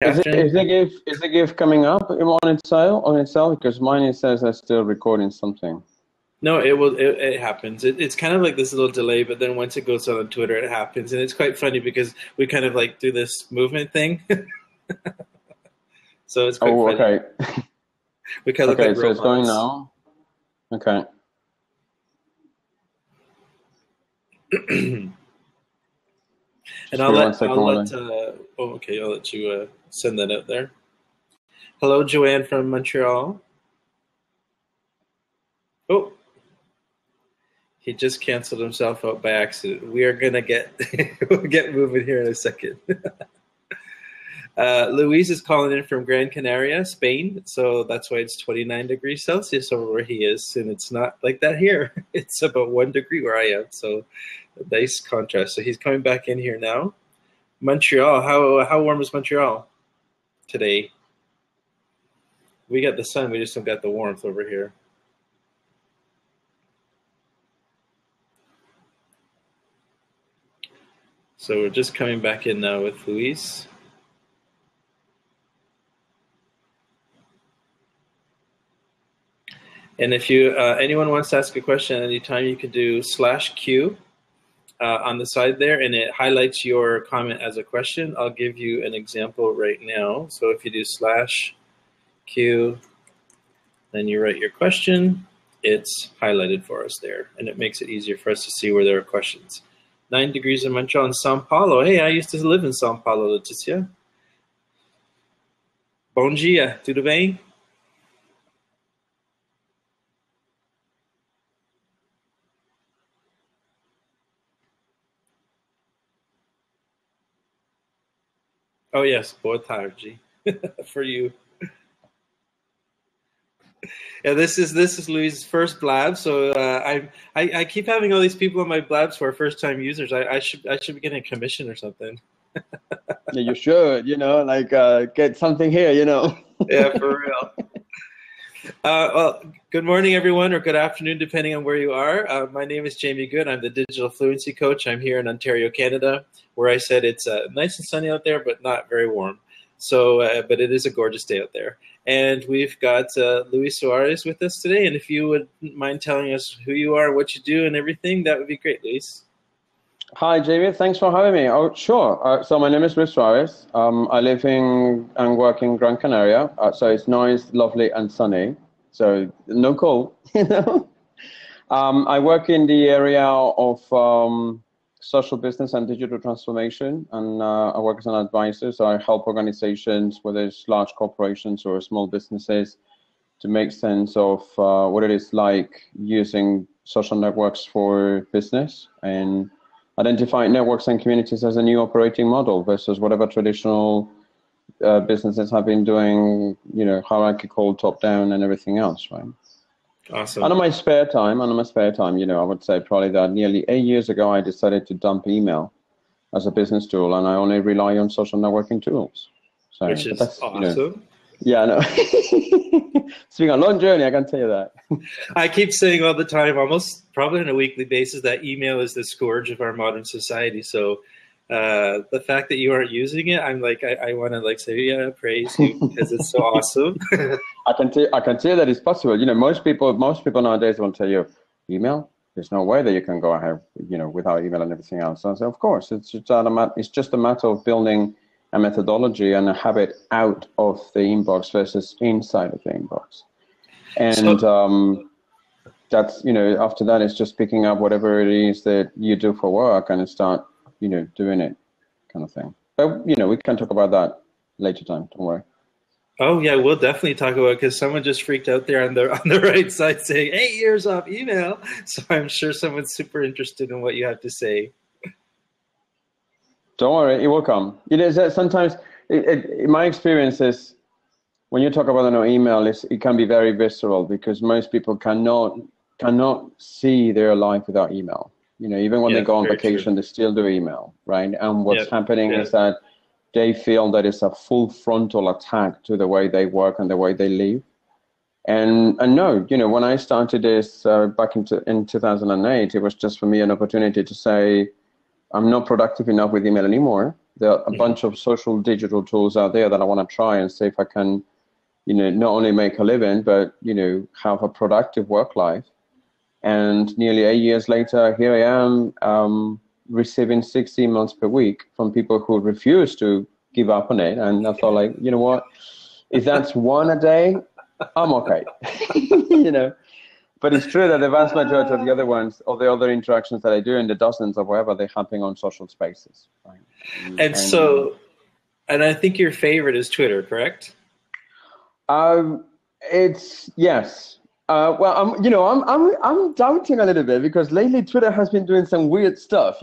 Catherine? Is the GIF coming up on itself? Because mine it says I'm still recording something. No, it will. It happens. It's kind of like this little delay, but then once it goes out on Twitter, it happens, and it's quite funny because we kind of like do this movement thing. So it's quite funny. Okay. We kind of look Okay, like so it's going robots. now. Okay. And Just give me 1 second I'll while let okay, I'll let you send that out there. Hello, Joanne from Montreal. Oh, he just canceled himself out by accident. We are gonna get we'll get moving here in a second. Luis is calling in from Gran Canaria, Spain, so that's why it's 29 degrees Celsius over where he is, and it's not like that here. It's about 1 degree where I am, so a nice contrast. So he's coming back in here now. Montreal, how warm is Montreal today? We got the sun, we just don't got the warmth over here. So we're just coming back in now with Luis. And if you anyone wants to ask a question at any time, you can do /Q on the side there, and it highlights your comment as a question. I'll give you an example right now. So if you do /Q, then you write your question, it's highlighted for us there, and it makes it easier for us to see where there are questions. 9 degrees in Montreal and Sao Paulo. Hey, I used to live in Sao Paulo, Leticia. Bom dia, tudo bem? Oh yes, boa tarde for you. Yeah, this is Louis' first blab. So I keep having all these people on my blabs who are first time users. I should be getting a commission or something. Yeah, you should, get something here, Yeah, for real. Well, good morning, everyone, or good afternoon, depending on where you are. My name is Jamie Good. I'm the Digital Fluency Coach. I'm here in Ontario, Canada, where I said it's nice and sunny out there, but not very warm. So, but it is a gorgeous day out there. And we've got Luis Suarez with us today. And if you would mind telling us who you are, what you do, and everything, that would be great, Luis. Hi, Jamie. Thanks for having me. Oh, sure. So my name is Luis Suarez. I live in and work in Gran Canaria. So it's nice, lovely, and sunny. So no cold, I work in the area of social business and digital transformation, and I work as an advisor. So I help organizations, whether it's large corporations or small businesses, to make sense of what it is like using social networks for business and identify networks and communities as a new operating model versus whatever traditional businesses have been doing, hierarchical, top down, and everything else, right? Awesome. And on my spare time, I would say probably that nearly 8 years ago, I decided to dump email as a business tool, and I only rely on social networking tools. So which is awesome. Yeah, I know. It's been a long journey, I can tell you that. I keep saying all the time, almost probably on a weekly basis, that email is the scourge of our modern society. So the fact that you aren't using it, I'm like, I want to say, yeah, praise you because it's so awesome. I can tell you that it's possible. Most people nowadays will tell you, email. There's no way that you can go ahead, without email and everything else. So I say, of course, it's just a matter of building a methodology and a habit out of the inbox versus inside of the inbox. And that's, after that, it's just picking up whatever it is that you do for work and start, doing it kind of thing. But, we can talk about that later time. Don't worry. Oh, yeah, we'll definitely talk about it because someone just freaked out there on the right side saying 8 years off email. So I'm sure someone's super interested in what you have to say. Don't worry, it will come. Sometimes, my experience is, when you talk about an email, it can be very visceral because most people cannot see their life without email. Even when they go on vacation, they still do email, right? And what's happening is that they feel that it's a full frontal attack to the way they work and the way they live. And no, when I started this back in 2008, it was just for me an opportunity to say, I'm not productive enough with email anymore. There are a bunch of social digital tools out there that I want to try and see if I can, not only make a living, but, have a productive work life. And nearly 8 years later, here I am, receiving 6 emails per week from people who refuse to give up on it. And I thought, like, you know what? If that's one a day, I'm okay. But it's true that the vast majority of the other ones, or the other interactions that I do, in the dozens or whatever, they're happening on social spaces. Right? And I think your favorite is Twitter, correct? It's yes. Well, I'm doubting a little bit because lately Twitter has been doing some weird stuff,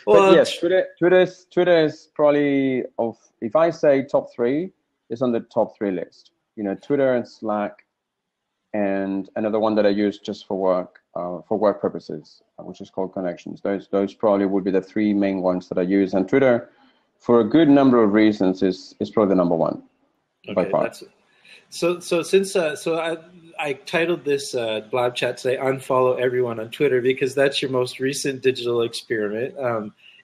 But yes, Twitter is probably if I say top 3, it's on the top 3 list. Twitter and Slack, and another one that I use just for work purposes, which is called Connections. Those probably would be the 3 main ones that I use. And Twitter, for a good number of reasons, is probably the number 1 by far. I titled this blab chat today, Unfollow Everyone on Twitter, because that's your most recent digital experiment.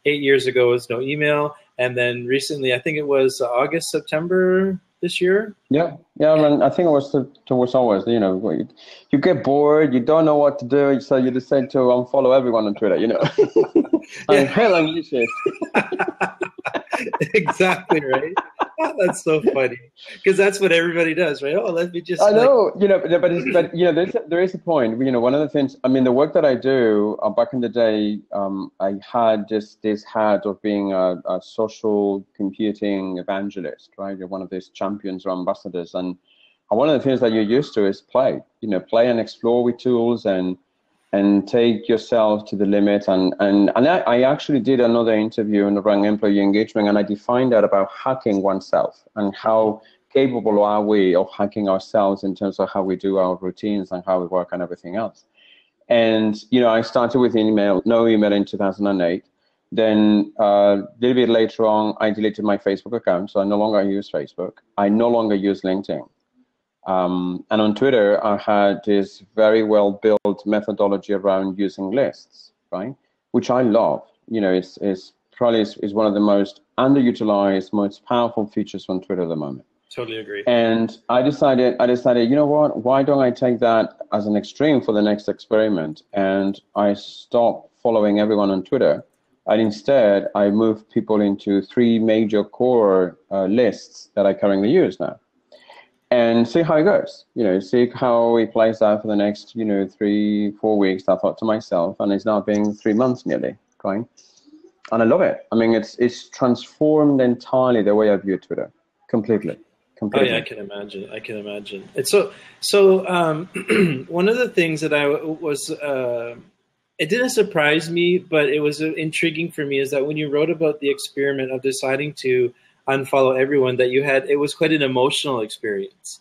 8 years ago was no email. And then recently, I think it was August, September this year. Yeah. And I think it was towards always, you get bored, you don't know what to do, so you decide to unfollow everyone on Twitter, And hell, English. Exactly right. Oh, that's so funny because that's what everybody does, right? Oh, let me just. I know, but there is a point. One of the things. I mean, the work that I do back in the day, I had just this hat of being a social computing evangelist, right? You're one of these champions or ambassadors, and one of the things that you're used to is play. Play and explore with tools and take yourself to the limit. And I actually did another interview around employee engagement, and I defined that about hacking oneself and how capable are we of hacking ourselves in terms of how we do our routines and how we work and everything else. And, I started with no email in 2008. Then a little bit later on, I deleted my Facebook account, so I no longer use Facebook. I no longer use LinkedIn. And on Twitter, I had this very well-built methodology around using lists, right? Which I love. It's probably one of the most underutilized, most powerful features on Twitter at the moment. Totally agree. And I decided, you know what? Why don't I take that as an extreme for the next experiment? And I stopped following everyone on Twitter. And instead, I moved people into 3 major core lists that I currently use now. And see how it goes, see how it plays out for the next, 3-4 weeks, I thought to myself, and it's now been 3 months nearly, right? And I love it. I mean, it's transformed entirely the way I view Twitter, completely. Oh yeah, I can imagine. It's so one of the things that I was, it didn't surprise me, but it was intriguing for me is that when you wrote about the experiment of deciding to unfollow everyone that you had, it was quite an emotional experience.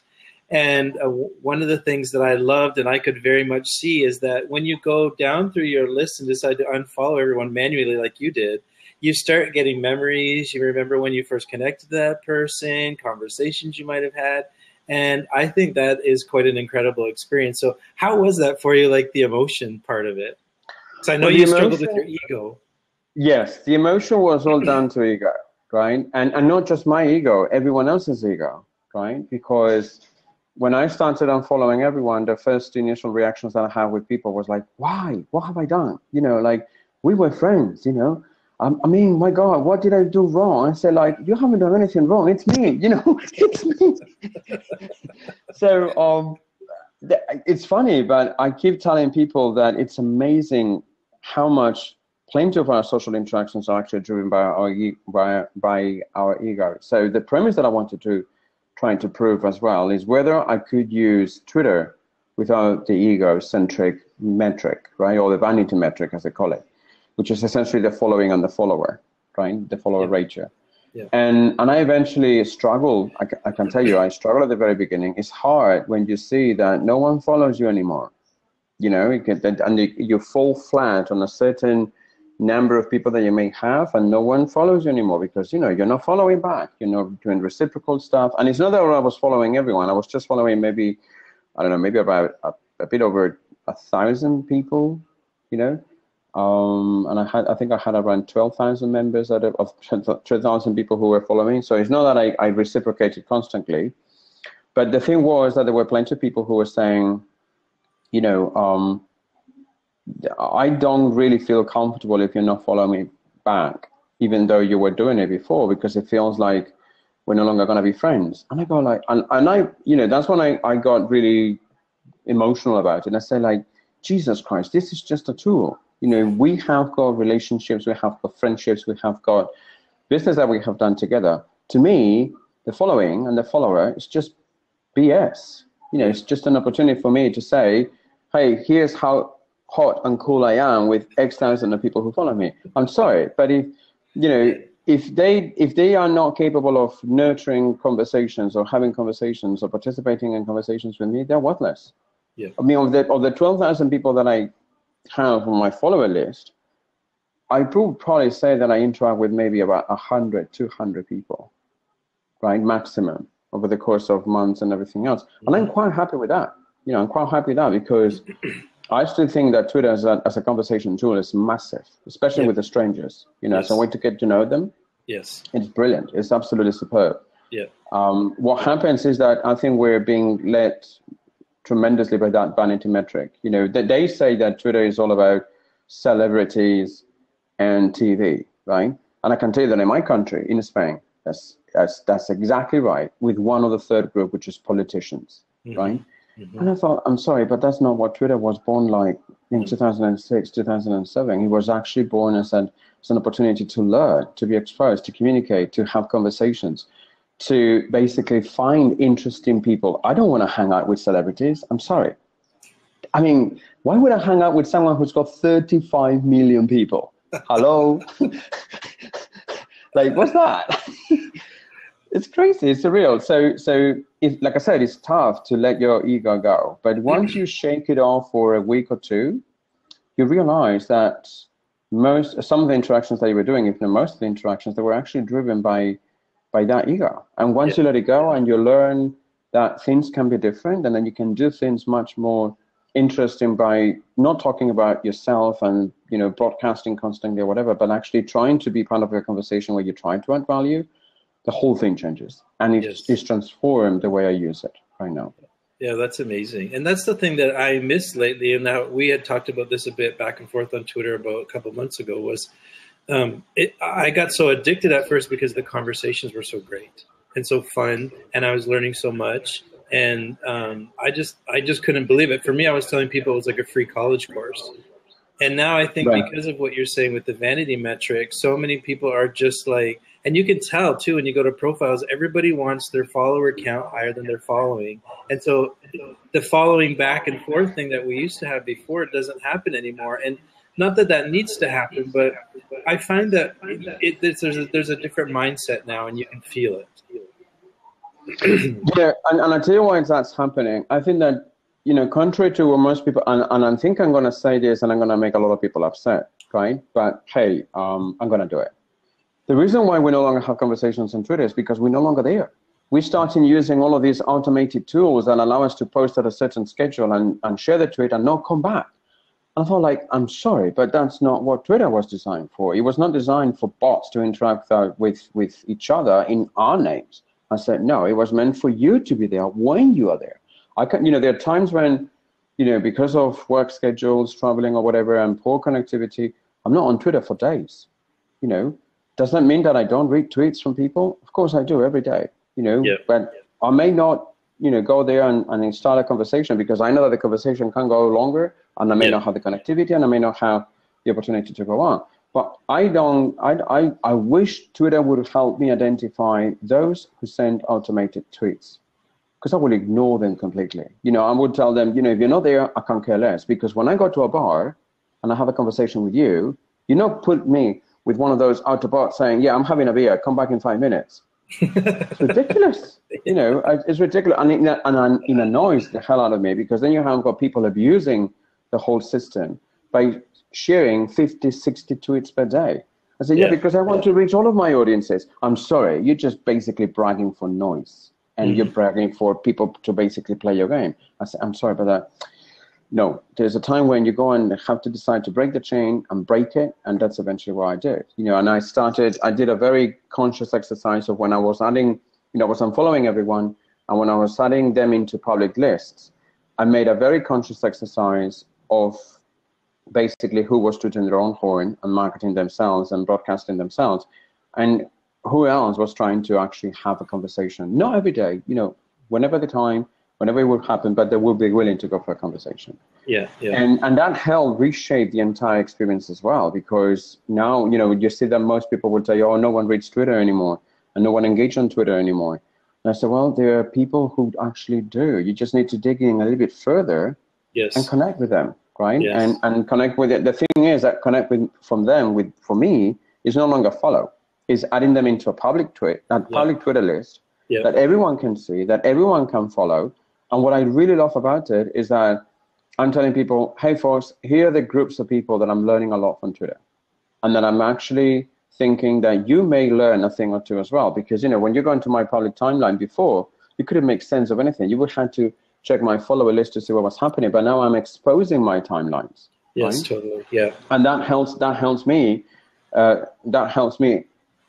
And one of the things that I loved and I could very much see is that when you go down through your list and decide to unfollow everyone manually like you did, you start getting memories. You remember when you first connected to that person, conversations you might have had. And I think that is quite an incredible experience. So how was that for you, like the emotion part of it? Because I know you struggled with your ego. Yes, the emotion was all down to ego. Right, and not just my ego, everyone else's ego, right? Because when I started unfollowing everyone, the first initial reactions that I had with people was like, "Why? What have I done? Like we were friends, I mean, my God, what did I do wrong?" I said, like, "You haven't done anything wrong. It's me, it's me." So it's funny, but I keep telling people that it's amazing how much. Plenty of our social interactions are actually driven by our ego. So the premise that I wanted to try to prove as well is whether I could use Twitter without the ego-centric metric, right, or the vanity metric, as they call it, which is essentially the following and the follower, right, the follower ratio. Yeah. And I eventually struggled. I can tell you, I struggled at the very beginning. It's hard when you see that no one follows you anymore. You fall flat on a certain number of people that you may have, and no one follows you anymore because you're not following back. You're not doing reciprocal stuff. And it's not that I was following everyone. I was just following maybe about a bit over 1,000 people, And I think I had around 12,000 members out of 12,000 people who were following. So it's not that I reciprocated constantly, but the thing was that there were plenty of people who were saying, you know, I don't really feel comfortable if you're not following me back, even though you were doing it before, because it feels like we're no longer going to be friends. And I go like, and I, you know, that's when I got really emotional about it. And I say like, Jesus Christ, this is just a tool. You know, we have got relationships, we have got friendships, we have got business that we have done together. To me, the following and the follower is just BS. You know, it's just an opportunity for me to say, hey, here's how hot and cool I am with X thousand of people who follow me. I'm sorry, but if, you know, if they are not capable of nurturing conversations or having conversations or participating in conversations with me, they're worthless. Yeah. I mean, of the 12,000 people that I have on my follower list, I would probably say that I interact with maybe about 100, 200 people, right, maximum, over the course of months and everything else. And I'm quite happy with that. You know, I'm quite happy with that because I still think that Twitter as a conversation tool is massive, especially with the strangers. You know, as a way to get to know them. Yes. It's brilliant. It's absolutely superb. Yeah. What happens is that I think we're being led tremendously by that vanity metric. You know, they say that Twitter is all about celebrities and TV, right? And I can tell you that in my country, in Spain, that's exactly right, with one of the third group, which is politicians, right? And I thought, I'm sorry, but that's not what Twitter was born like in 2006, 2007. It was actually born as an opportunity to learn, to be exposed, to communicate, to have conversations, to basically find interesting people. I don't want to hang out with celebrities. I'm sorry. I mean, why would I hang out with someone who's got 35 million people? Hello? Like, what's that? It's crazy. It's surreal. So if, like I said, it's tough to let your ego go. But once you shake it off for a week or two, you realize that some of the interactions that you were doing, if not most of the interactions, they were actually driven by that ego. And once you let it go and you learn that things can be different, and then you can do things much more interesting by not talking about yourself and, you know, broadcasting constantly or whatever, but actually trying to be part of a conversation where you're trying to add value, the whole thing changes. And it's transformed the way I use it right now. Yeah, that's amazing. And that's the thing that I missed lately, and that we had talked about this a bit back and forth on Twitter about a couple of months ago, was I got so addicted at first because the conversations were so great and so fun, and I was learning so much. And I just couldn't believe it. For me, I was telling people it was like a free college course. And now I think because of what you're saying with the vanity metric, so many people are just like, and you can tell too when you go to profiles, everybody wants their follower count higher than their following. And so the following back and forth thing that we used to have before, it doesn't happen anymore. And not that that needs to happen, but I find that there's a different mindset now, and you can feel it. Yeah, and I tell you why that's happening. I think that, you know, contrary to what most people, and I think I'm going to say this and I'm going to make a lot of people upset, right? But hey, I'm going to do it. The reason why we no longer have conversations on Twitter is because we're no longer there. We started using all of these automated tools that allow us to post at a certain schedule and share the tweet and not come back. And I thought, like, I'm sorry, but that's not what Twitter was designed for. It was not designed for bots to interact with each other in our names. I said, no, it was meant for you to be there when you are there. There are times when, you know, because of work schedules, traveling or whatever, and poor connectivity, I'm not on Twitter for days. You know, does that mean that I don't read tweets from people? Of course I do every day, you know, but I may not, you know, go there and start a conversation because I know that the conversation can go longer and I may not have the connectivity and I may not have the opportunity to go on. But I wish Twitter would help me identify those who send automated tweets, because I will ignore them completely. You know, I would tell them, you know, if you're not there, I can't care less. Because when I go to a bar and I have a conversation with you, you not put me with one of those Autobots saying, yeah, I'm having a beer, come back in 5 minutes. It's ridiculous. You know, it's ridiculous. And it annoys the hell out of me, because then you have got people abusing the whole system by sharing 50, 60 tweets per day. I said, yeah, because I want to reach all of my audiences. I'm sorry, you're just basically bragging for noise. And you're bragging for people to basically play your game. I said, I'm sorry about that. No, there's a time when you go and have to decide to break the chain and break it, and that's eventually what I did. And I did a very conscious exercise of when I was adding, I was unfollowing everyone, and when I was adding them into public lists, I made a very conscious exercise of basically who was tooting their own horn and marketing themselves and broadcasting themselves, and who else was trying to actually have a conversation. Not every day, whenever the time, whenever it would happen, but they will be willing to go for a conversation. Yeah. And that helped reshape the entire experience as well, because now, you see that most people will tell you, oh, no one reads Twitter anymore, and no one engages on Twitter anymore. And I said, well, there are people who actually do. You just need to dig in a little bit further and connect with them, right? Yes. And connect with it. The thing is that for me, is no longer follow. Is adding them into a public Twitter list that everyone can see, that everyone can follow. And what I really love about it is that I'm telling people, hey, folks, here are the groups of people that I'm learning a lot from Twitter. And that I'm actually thinking that you may learn a thing or two as well. Because, when you go into my public timeline before, you couldn't make sense of anything. You would have to check my follower list to see what was happening. But now I'm exposing my timelines. Yes, right? totally. Yeah. And that helps me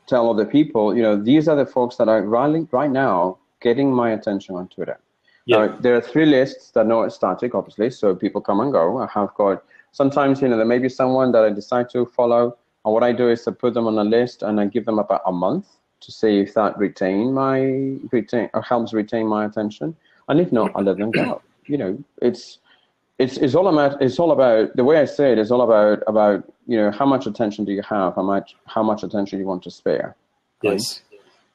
tell other people, these are the folks that are right now getting my attention on Twitter. Yeah. There are 3 lists that are not static, obviously, so people come and go. I have got, sometimes, there may be someone that I decide to follow, and what I do is to put them on a list, and I give them about a month to see if that helps retain my attention. And if not, I let them go. It's all about the way I say it is all about how much attention do you have, how much attention you want to spare. Right? Yes.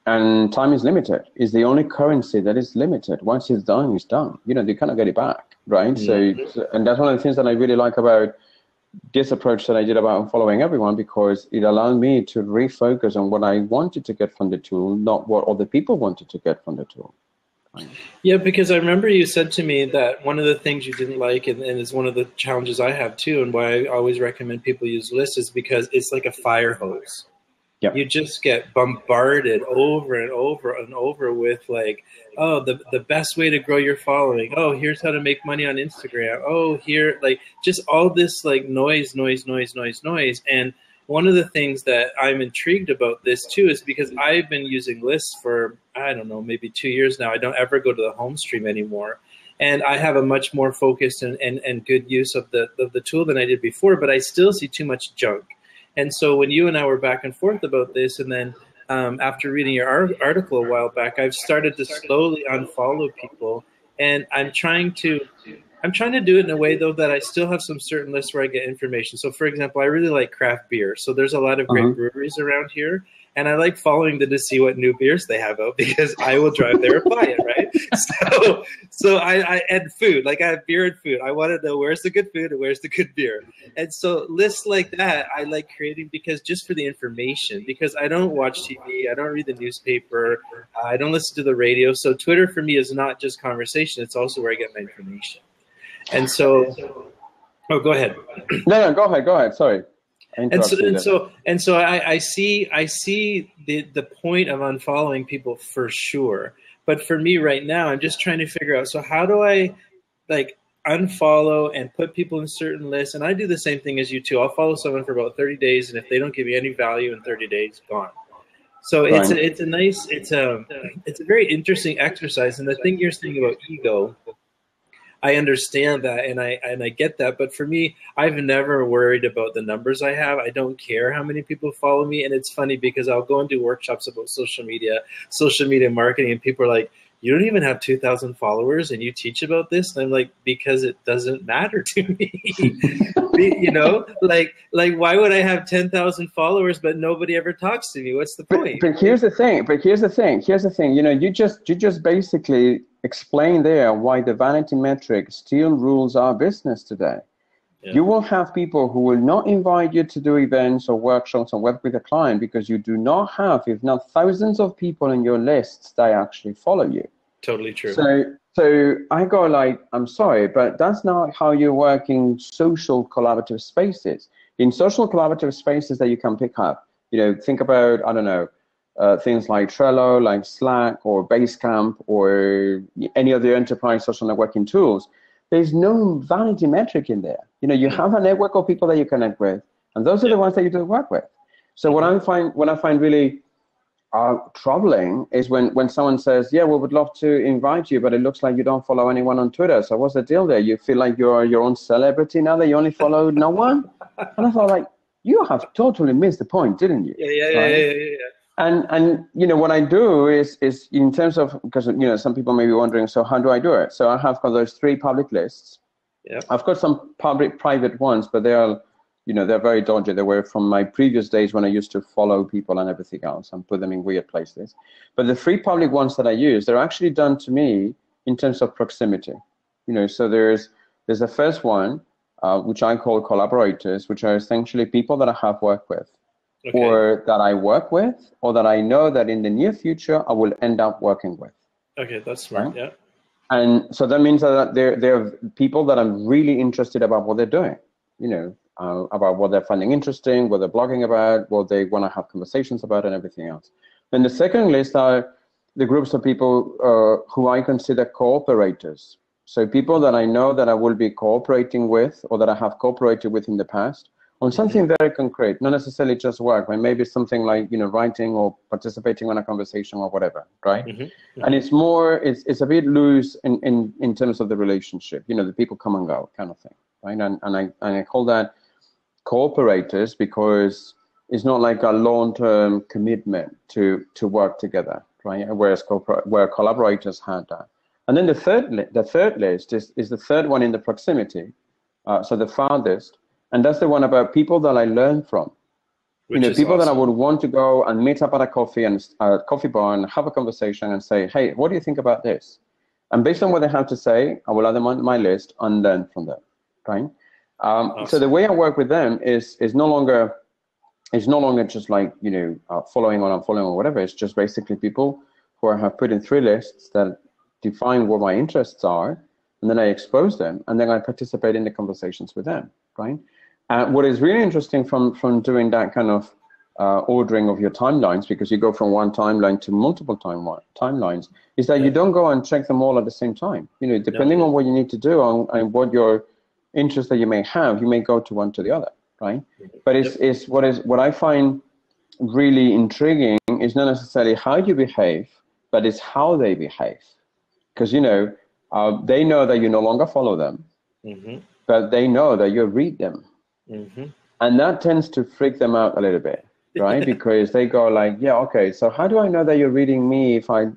And time is limited. It's the only currency that is limited. Once it's done, it's done. You cannot get it back, right? Mm-hmm. So, and that's one of the things that I really like about this approach that I did about following everyone, because it allowed me to refocus on what I wanted to get from the tool, not what other people wanted to get from the tool. Yeah, because I remember you said to me that one of the things you didn't like, and is one of the challenges I have too, and why I always recommend people use lists, is because it's like a fire hose. Yep. You just get bombarded over and over and over with like, oh, the best way to grow your following. Oh, here's how to make money on Instagram. Oh, here, like just all this like noise. And one of the things that I'm intrigued about this too is because I've been using lists for, I don't know, maybe 2 years now. I don't ever go to the home stream anymore. And I have a much more focused and good use of the tool than I did before, but I still see too much junk. And so when you and I were back and forth about this, and then after reading your article a while back, I've started to slowly unfollow people. And I'm trying to do it in a way, though, that I still have some certain lists where I get information. So, for example, I really like craft beer. So there's a lot of great breweries around here. And I like following them to see what new beers they have out, because I will drive there and buy it, right? So I and food, like I have beer and food. I want to know where's the good food and where's the good beer. And so lists like that I like creating because just for the information, because I don't watch TV, I don't read the newspaper, I don't listen to the radio. So Twitter for me is not just conversation, it's also where I get my information. And so, oh, go ahead. No, go ahead. Sorry. And so I see the point of unfollowing people for sure. But for me right now, I'm just trying to figure out, so how do I like unfollow and put people in certain lists? And I do the same thing as you too. I'll follow someone for about 30 days, and if they don't give me any value in 30 days, gone. So it's a very interesting exercise. And the thing you're saying about ego, I understand that, and I get that. But for me, I've never worried about the numbers I have. I don't care how many people follow me. And it's funny because I'll go and do workshops about social media marketing, and people are like, you don't even have 2,000 followers and you teach about this? And I'm like, because it doesn't matter to me. Like why would I have 10,000 followers but nobody ever talks to me? What's the point? But here's the thing. You just basically explain there why the vanity metric still rules our business today. Yeah. You will have people who will not invite you to do events or workshops or work with a client because you do not have, if not thousands of people in your lists that actually follow you. Totally true. So I go like, I'm sorry, but that's not how you work in social collaborative spaces. In social collaborative spaces that you can pick up, think about, I don't know, things like Trello, like Slack or Basecamp or any of the enterprise social networking tools. there's no vanity metric in there. You know, you have a network of people that you connect with, and those are the ones that you do work with. So what I find really troubling is when someone says, yeah, we would love to invite you, but it looks like you don't follow anyone on Twitter. So what's the deal there? You feel like you're your own celebrity now that you only follow no one? And I thought, like, you have totally missed the point, didn't you? Yeah. And you know, what I do is in terms of, because, you know, some people may be wondering, so how do I do it? So I have got those 3 public lists. Yeah. I've got some private ones, but they are, you know, they're very dodgy. They were from my previous days when I used to follow people and everything else and put them in weird places. But the 3 public ones that I use, they're actually done to me in terms of proximity. You know, so there's the first one, which I call collaborators, which are essentially people that I have worked with, or that I work with, or that I know that in the near future I will end up working with. Okay, that's smart. Right? Yeah. And so that means that they're people that I'm really interested about what they're doing. You know, about what they're finding interesting, what they're blogging about, what they want to have conversations about, and everything else. Then the second list are the groups of people who I consider cooperators. So people that I know that I will be cooperating with, or that I have cooperated with in the past, on something very concrete, not necessarily just work, but maybe something like, you know, writing or participating on a conversation or whatever, right? And it's more, it's a bit loose in terms of the relationship, you know, the people come and go kind of thing, right? And I call that cooperators because it's not like a long-term commitment to work together, right? Whereas where collaborators had that. And then the third list is the third one in the proximity, so the farthest, and that's the one about people that I learn from. You know, people that I would want to go and meet up at a coffee bar and have a conversation and say, hey, what do you think about this? And based on what they have to say, I will add them on my list and learn from them, right? So the way I work with them is no longer just like, you know, following on unfollowing or whatever. It's just basically people who I have put in 3 lists that define what my interests are, and then I expose them, and then I participate in the conversations with them, right? What is really interesting from doing that kind of ordering of your timelines, because you go from one timeline to multiple timelines, is that you don't go and check them all at the same time. You know, depending on what you need to do and what your interests that you may have, you may go to one to the other, right? But what I find really intriguing is not necessarily how you behave, but it's how they behave. Because, you know, they know that you no longer follow them, but they know that you read them. And that tends to freak them out a little bit, right? Because they go like, yeah, okay, so how do I know that you're reading me if I'm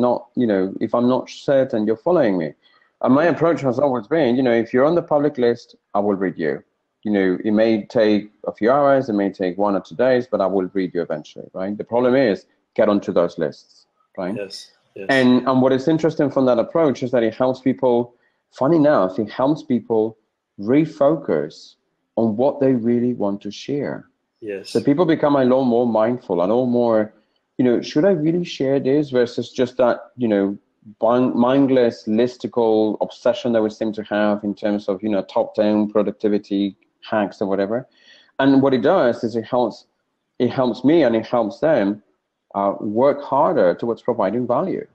not, you know, if I'm not certain you're following me? And my approach has always been, you know, if you're on the public list, I will read you. You know, it may take a few hours, it may take 1 or 2 days, but I will read you eventually, right? The problem is get onto those lists, right? Yes. And what is interesting from that approach is that it helps people, funny enough, it helps people refocus on what they really want to share. Yes. So people become a lot more mindful, a lot more, you know, should I really share this versus just that, you know, mindless listicle obsession that we seem to have in terms of, you know, top 10 productivity hacks or whatever. And what it does is it helps me and it helps them work harder towards providing value.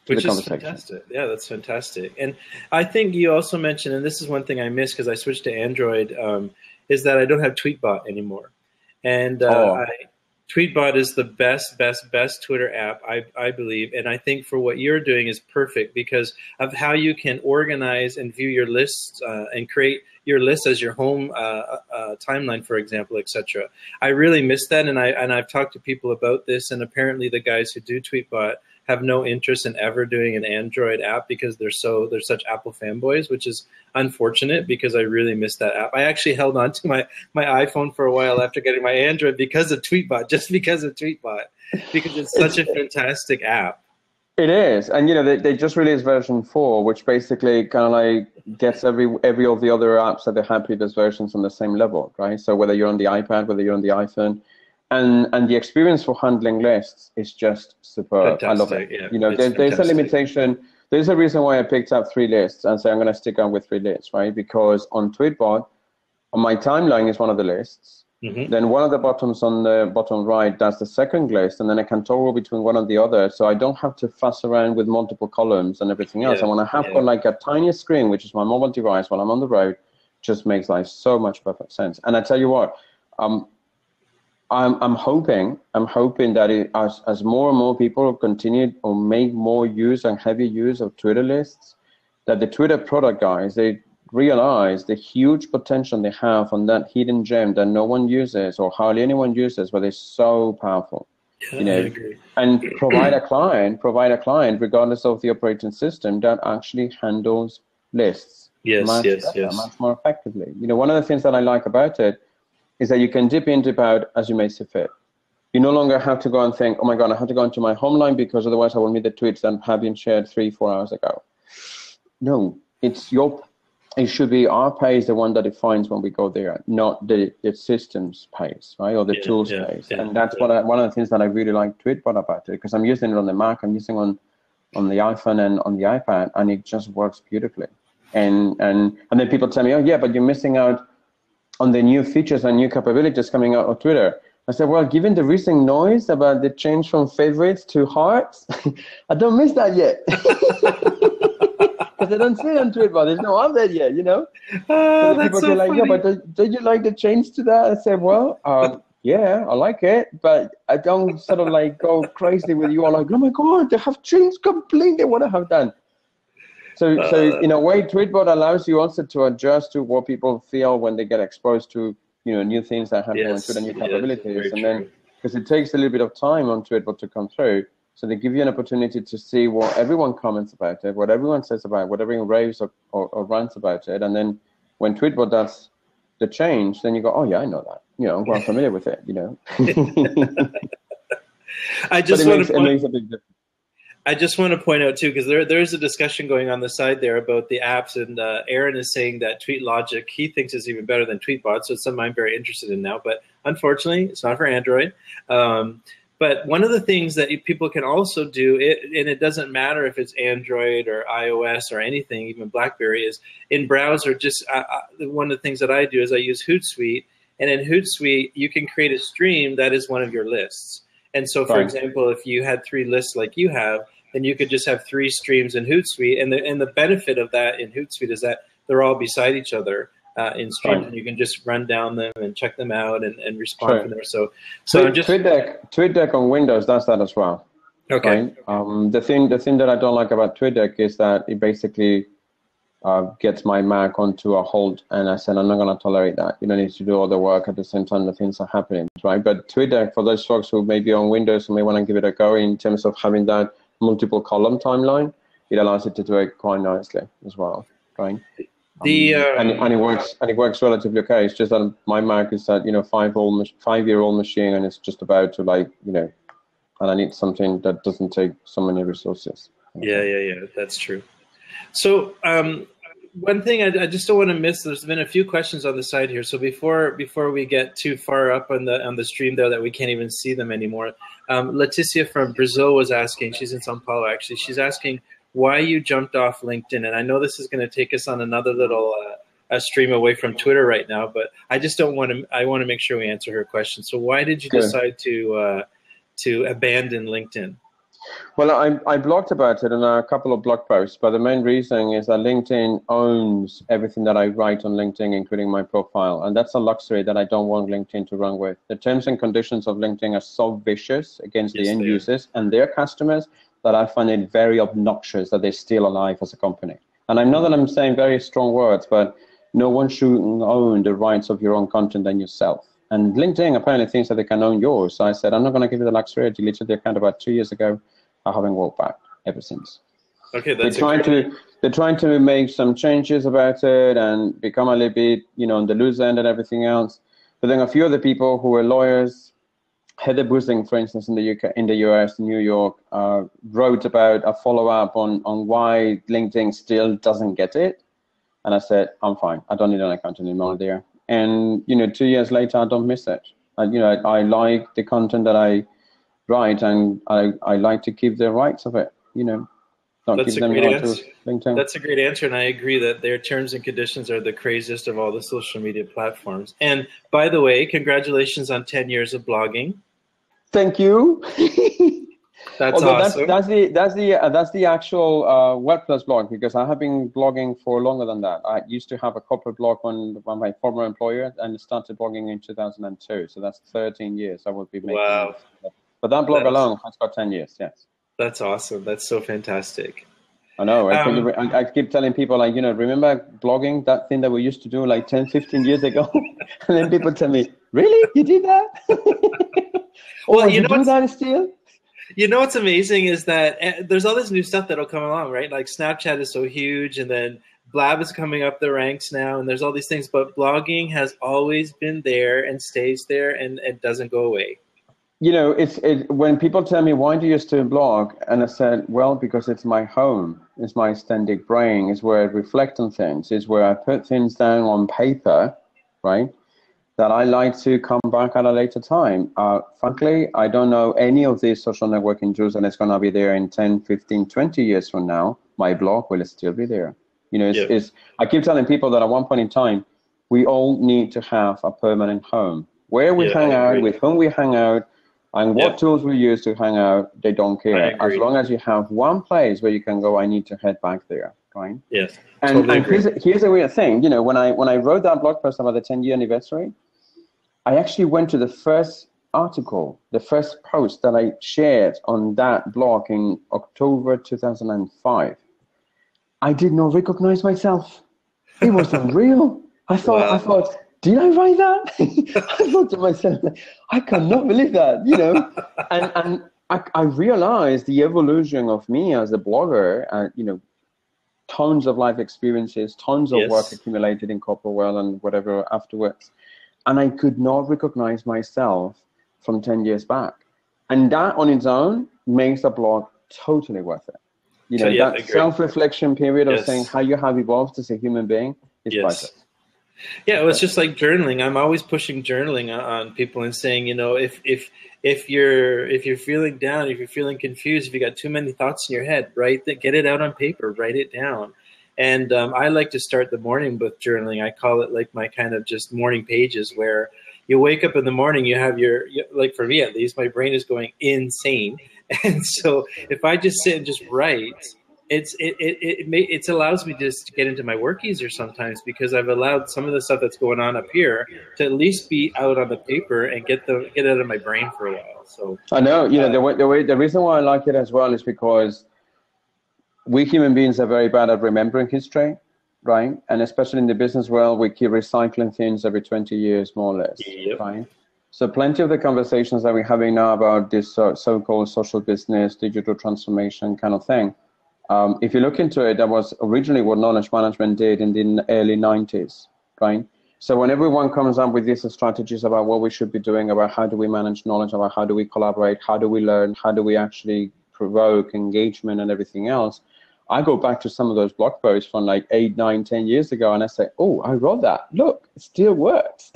Which is fantastic. Yeah, that's fantastic. And I think you also mentioned, and this is one thing I missed because I switched to Android, is that I don't have Tweetbot anymore. And Tweetbot is the best Twitter app, I believe. And I think for what you're doing is perfect because of how you can organize and view your lists and create your list as your home timeline, for example, etc. I really miss that, and I've talked to people about this, and apparently the guys who do Tweetbot have no interest in ever doing an Android app because they're such Apple fanboys, which is unfortunate because I really miss that app. I actually held on to my iPhone for a while after getting my Android because of Tweetbot, because it's such a fantastic app. It is, and you know they just released version 4, which basically kind of like gets every of the other apps that they had previous versions on the same level, right? So whether you're on the iPad, whether you're on the iPhone, and the experience for handling lists is just superb. Fantastic. I love it. Yeah, you know, there's a limitation. There's a reason why I picked up 3 lists and say I'm going to stick on with 3 lists, right? Because on Tweetbot, on my timeline is one of the lists. Then one of the buttons on the bottom right, that's the second list, and then I can toggle between one and the other, so I don't have to fuss around with multiple columns and everything else. And when I have got like a tiny screen, which is my mobile device while I'm on the road, just makes life so much perfect sense. And I tell you what, I'm hoping that as more and more people continue or make more use and heavy use of Twitter lists, that the Twitter product guys, they realize the huge potential they have on that hidden gem that no one uses or hardly anyone uses, but it's so powerful. I agree. And provide a client, regardless of the operating system, that actually handles lists much more effectively. One of the things that I like about it is that you can dip in, dip out as you may see fit. You no longer have to go and think, oh my God, I have to go into my home line because otherwise I will meet the tweets that have been shared 3-4 hours ago. No, it should be our pace, the one that defines when we go there, not the system's pace, right, or the tools pace. And that's one of the things that I really like Tweetbot about it, because I'm using it on the Mac, I'm using on the iPhone and on the iPad, and it just works beautifully. And then people tell me, oh yeah, but you're missing out on the new features and new capabilities coming out of Twitter. I said, well, given the recent noise about the change from favorites to hearts, I don't miss that yet. Because I don't see it on Twitter, there's no update yet, So that's people so are like, funny. yeah, but don't you like the change to that? I said, well, yeah, I like it, but I don't sort of like go crazy with you all like, oh my God, they have changed completely what I have done. So in a way, Tweetbot allows you also to adjust to what people feel when they get exposed to, new things that happen on Twitter, new capabilities. And then, because it takes a little bit of time on Tweetbot to come through, so they give you an opportunity to see what everyone comments about it, what everyone says about it, what everyone raves or rants about it. And then when Tweetbot does the change, then you go, oh yeah, I know that. I'm familiar with it, I just want to it makes a big difference. I just want to point out, too, because there's a discussion going on the side there about the apps, and Aaron is saying that TweetLogic he thinks is even better than Tweetbot, so it's something I'm very interested in now. But unfortunately, it's not for Android. But one of the things that people can also do, and it doesn't matter if it's Android or iOS or anything, even BlackBerry, is in browser, just one of the things that I do is I use Hootsuite. And in Hootsuite, you can create a stream that is one of your lists. And so, for example, if you had 3 lists like you have, then you could just have 3 streams in Hootsuite. And the benefit of that in Hootsuite is that they're all beside each other in streams, and you can just run down them and check them out and respond from there. So TweetDeck on Windows does that as well. Okay. Right? The thing that I don't like about TweetDeck is that it basically gets my Mac onto a hold, and I said I'm not going to tolerate that. You don't need to do all the work at the same time the things are happening, right? But TweetDeck, for those folks who may be on Windows who may want to give it a go in terms of having that multiple column timeline, it allows it to do it quite nicely as well, right? And it works relatively okay. It's just that my Mac is that 5-year-old machine, and it's just about to and I need something that doesn't take so many resources. Yeah, that's true. So one thing I just don't want to miss. There's been a few questions on the side here. So before we get too far up on the stream there that we can't even see them anymore, Leticia from Brazil was asking. She's in São Paulo actually. She's asking why you jumped off LinkedIn, and I know this is going to take us on another little a stream away from Twitter right now, but I just don't want to. I want to make sure we answer her question. So why did you decide to abandon LinkedIn? Well, I blogged about it in a couple of blog posts, but the main reason is that LinkedIn owns everything that I write on LinkedIn, including my profile, and that's a luxury that I don't want LinkedIn to run with. The terms and conditions of LinkedIn are so vicious against the end users and their customers that I find it very obnoxious that they're still alive as a company. And I know that I'm saying very strong words, but no one should own the rights of your own content than yourself. And LinkedIn apparently thinks that they can own yours. So I said, I'm not going to give you the luxury. I deleted the account about 2 years ago. I haven't walked back ever since. Okay, that's they're trying to make some changes about it and become a little bit, on the loose end and everything else. But then a few other people who were lawyers, Heather Busing, for instance, in the UK, in the US, New York, wrote about a follow-up on why LinkedIn still doesn't get it. And I said, I'm fine. I don't need an account anymore there. And 2 years later, I don't miss it. I like the content that I write, and I like to keep the rights of it. Don't That's give a them great your to answer. LinkedIn. That's a great answer, and I agree that their terms and conditions are the craziest of all the social media platforms. And by the way, congratulations on 10 years of blogging. Thank you. That's Although awesome. that's the actual WordPress blog, because I have been blogging for longer than that. I used to have a corporate blog on my former employer, and started blogging in 2002. So that's 13 years. I will be making. Wow. But that blog That's, alone has got 10 years. Yes. that's awesome. That's so fantastic. I know. Um, I keep telling people, like, remember blogging, that thing that we used to do like 10, 15 years ago? And then people tell me, really? You did that? well, Oh, you do that still? You know what's amazing is that there's all this new stuff that'll come along, right? Like Snapchat is so huge, and then Blab is coming up the ranks now, and there's all these things. But blogging has always been there and stays there, and it doesn't go away. When people tell me, why do you still blog? And I said, well, because it's my home. It's my extended brain. It's where I reflect on things. It's where I put things down on paper, right? That I like to come back at a later time. Frankly, I don't know any of these social networking tools, and it's going to be there in 10, 15, 20 years from now. My blog will still be there. I keep telling people that at one point in time, we all need to have a permanent home. Where we hang out, with whom we hang out, and what tools we use to hang out, they don't care. As long as you have one place where you can go, I need to head back there, right? Yes, and here's a weird thing. When I wrote that blog post about the 10-year anniversary, I actually went to the first article, the first post that I shared on that blog in October 2005. I did not recognize myself. It was unreal. I thought, did I write that? I thought to myself, I cannot believe that, And I realized the evolution of me as a blogger, tons of life experiences, tons of work accumulated in corporate world and whatever afterwards. And I could not recognize myself from 10 years back. And that on its own makes a blog totally worth it. That self-reflection period of saying how you have evolved as a human being is priceless. Yeah, it was just like journaling. I'm always pushing journaling on people and saying, if you're feeling down, if you're feeling confused, if you got too many thoughts in your head, get it out on paper, write it down. And I like to start the morning with journaling. I call it like my kind of just morning pages, where you wake up in the morning, you have like for me at least, my brain is going insane. And so if I just sit and just write, it allows me just to get into my work easier sometimes, because I've allowed some of the stuff that's going on up here to at least be out on the paper and get out of my brain for a while. So I know, the reason why I like it as well is because we human beings are very bad at remembering history, right? And especially in the business world, we keep recycling things every 20 years, more or less, right? So plenty of the conversations that we're having now about this so-called social business, digital transformation kind of thing, if you look into it, that was originally what knowledge management did in the early 90s, right? So when everyone comes up with these strategies about what we should be doing, about how do we manage knowledge, about how do we collaborate, how do we learn, how do we actually provoke engagement and everything else, I go back to some of those blog posts from like 8, 9, 10 years ago, and I say, oh, I wrote that. Look, it still works.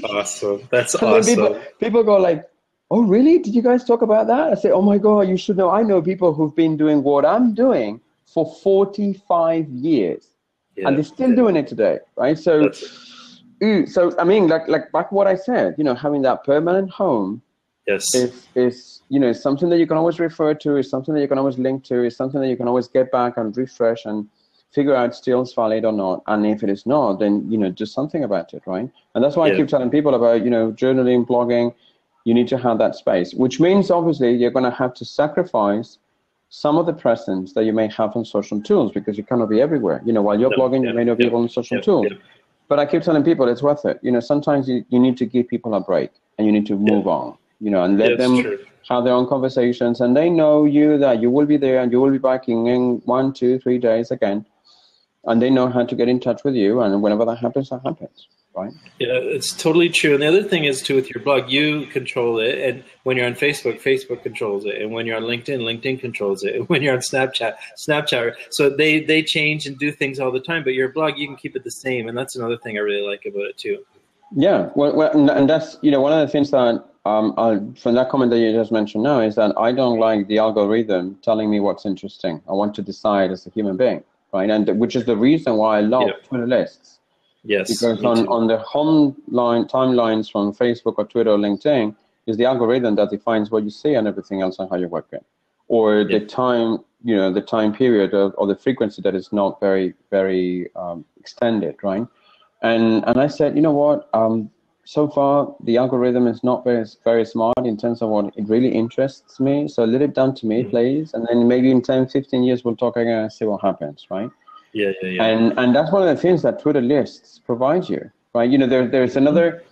Awesome. That's awesome. People go like, oh, really? Did you guys talk about that? I say, oh my God, you should know. I know people who've been doing what I'm doing for 45 years, and they're still doing it today, right? So I mean, like back what I said, having that permanent home is something that you can always refer to, is something that you can always link to, is something that you can always get back and refresh and figure out still is valid or not. And if it is not, then, do something about it, right? And that's why I keep telling people about, journaling, blogging. You need to have that space, which means obviously you're going to have to sacrifice some of the presence that you may have on social tools, because you cannot be everywhere. While you're blogging, you may not be on social tools. But I keep telling people it's worth it. Sometimes you need to give people a break, and you need to move on, and let them have their own conversations, and they know that you will be there and you will be back in 1, 2, 3 days again, and they know how to get in touch with you, and whenever that happens, right? Yeah, it's totally true. And the other thing is too, with your blog, you control it, and when you're on Facebook, Facebook controls it, and when you're on LinkedIn, LinkedIn controls it, and when you're on Snapchat, Snapchat. So they change and do things all the time, but your blog, you can keep it the same, and that's another thing I really like about it too. Yeah, well, and that's one of the things that from that comment that you just mentioned now, is that I don't like the algorithm telling me what's interesting. I want to decide as a human being, right? And which is the reason why I love Twitter lists. Yes. Because on the home line timelines from Facebook or Twitter or LinkedIn is the algorithm that defines what you see and everything else and how you work it, or the time, the time period or the frequency that is not very, very extended, right? And I said, you know what? So far, the algorithm is not very, very smart in terms of what it really interests me. So let it down to me, please. And then maybe in 10, 15 years, we'll talk again and see what happens, right? Yeah. And that's one of the things that Twitter lists provide you, right? There's another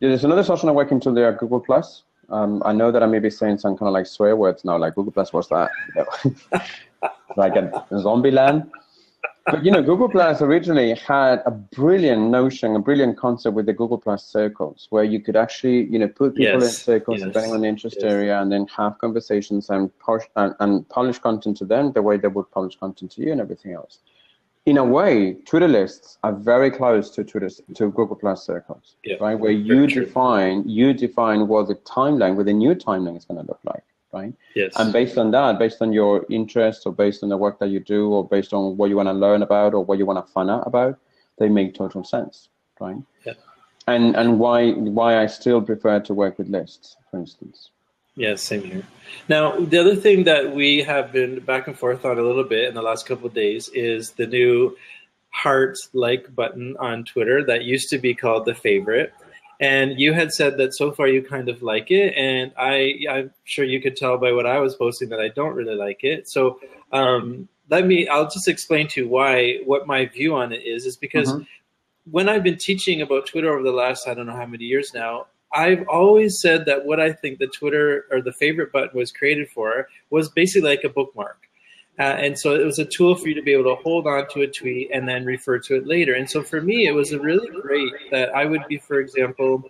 social networking tool there, Google Plus. I know that I may be saying some kind of like swear words now, like Google Plus, what's that? Like a zombie land. But Google Plus originally had a brilliant notion, a brilliant concept with the Google Plus circles, where you could actually, put people in circles depending on the interest area, and then have conversations and publish content to them the way they would publish content to you and everything else. In a way, Twitter lists are very close to Google Plus circles, right? Where you define what the timeline, what the new timeline is going to look like. Right? Yes. And based on that, based on your interests or based on the work that you do or based on what you want to learn about or what you want to find out about, they make total sense, right? Yeah. And why I still prefer to work with lists, for instance. Yeah, same here. Now, the other thing that we have been back and forth on a little bit in the last couple of days is the new heart like button on Twitter that used to be called the favorite. And you had said that so far you kind of like it, and I'm sure you could tell by what I was posting that I don't really like it. So I'll just explain to you what my view on it is because when I've been teaching about Twitter over the last, I don't know how many years now, I've always said that what I think the Twitter or the favorite button was created for was basically like a bookmark. And so it was a tool for you to be able to hold on to a tweet and then refer to it later. And so for me, it was really great that I would be, for example,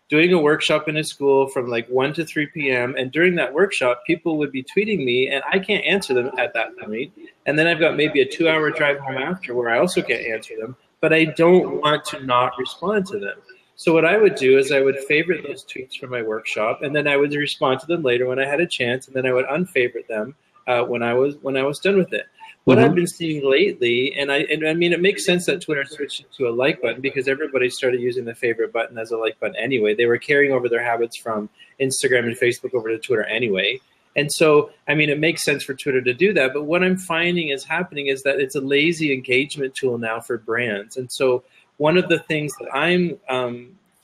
doing a workshop in a school from like 1 to 3 p.m. And during that workshop, people would be tweeting me and I can't answer them at that point. And then I've got maybe a 2-hour drive home after where I also can't answer them, but I don't want to not respond to them. So what I would do is I would favorite those tweets from my workshop, and then I would respond to them later when I had a chance, and then I would unfavorite them when I was done with it. What I've been seeing lately, and I mean, it makes sense that Twitter switched to a like button because everybody started using the favorite button as a like button anyway. They were carrying over their habits from Instagram and Facebook over to Twitter anyway. And so, I mean, it makes sense for Twitter to do that. But what I'm finding is happening is that it's a lazy engagement tool now for brands. And so one of the things that I'm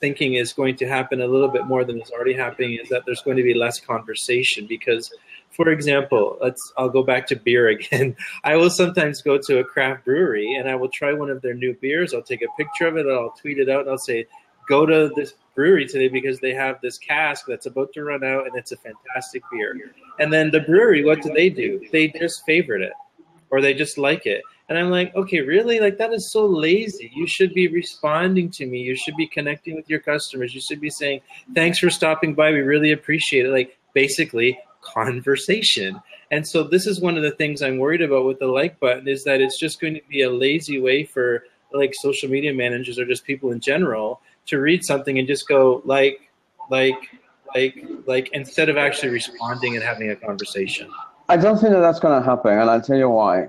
thinking is going to happen a little bit more than is already happening is that there's going to be less conversation because, for example, I'll go back to beer again. I will sometimes go to a craft brewery and I will try one of their new beers. I'll take a picture of it, I'll tweet it out, and I'll say, go to this brewery today because they have this cask that's about to run out and it's a fantastic beer. And then the brewery, what do? They just favorite it or they just like it. And I'm like, okay, really? Like, that is so lazy. You should be responding to me. You should be connecting with your customers. You should be saying, thanks for stopping by. We really appreciate it. Like, basically, conversation. And so this is one of the things I'm worried about with the like button is that it's just going to be a lazy way for like social media managers or just people in general to read something and just go like instead of actually responding and having a conversation. I don't think that that's going to happen, and I'll tell you why.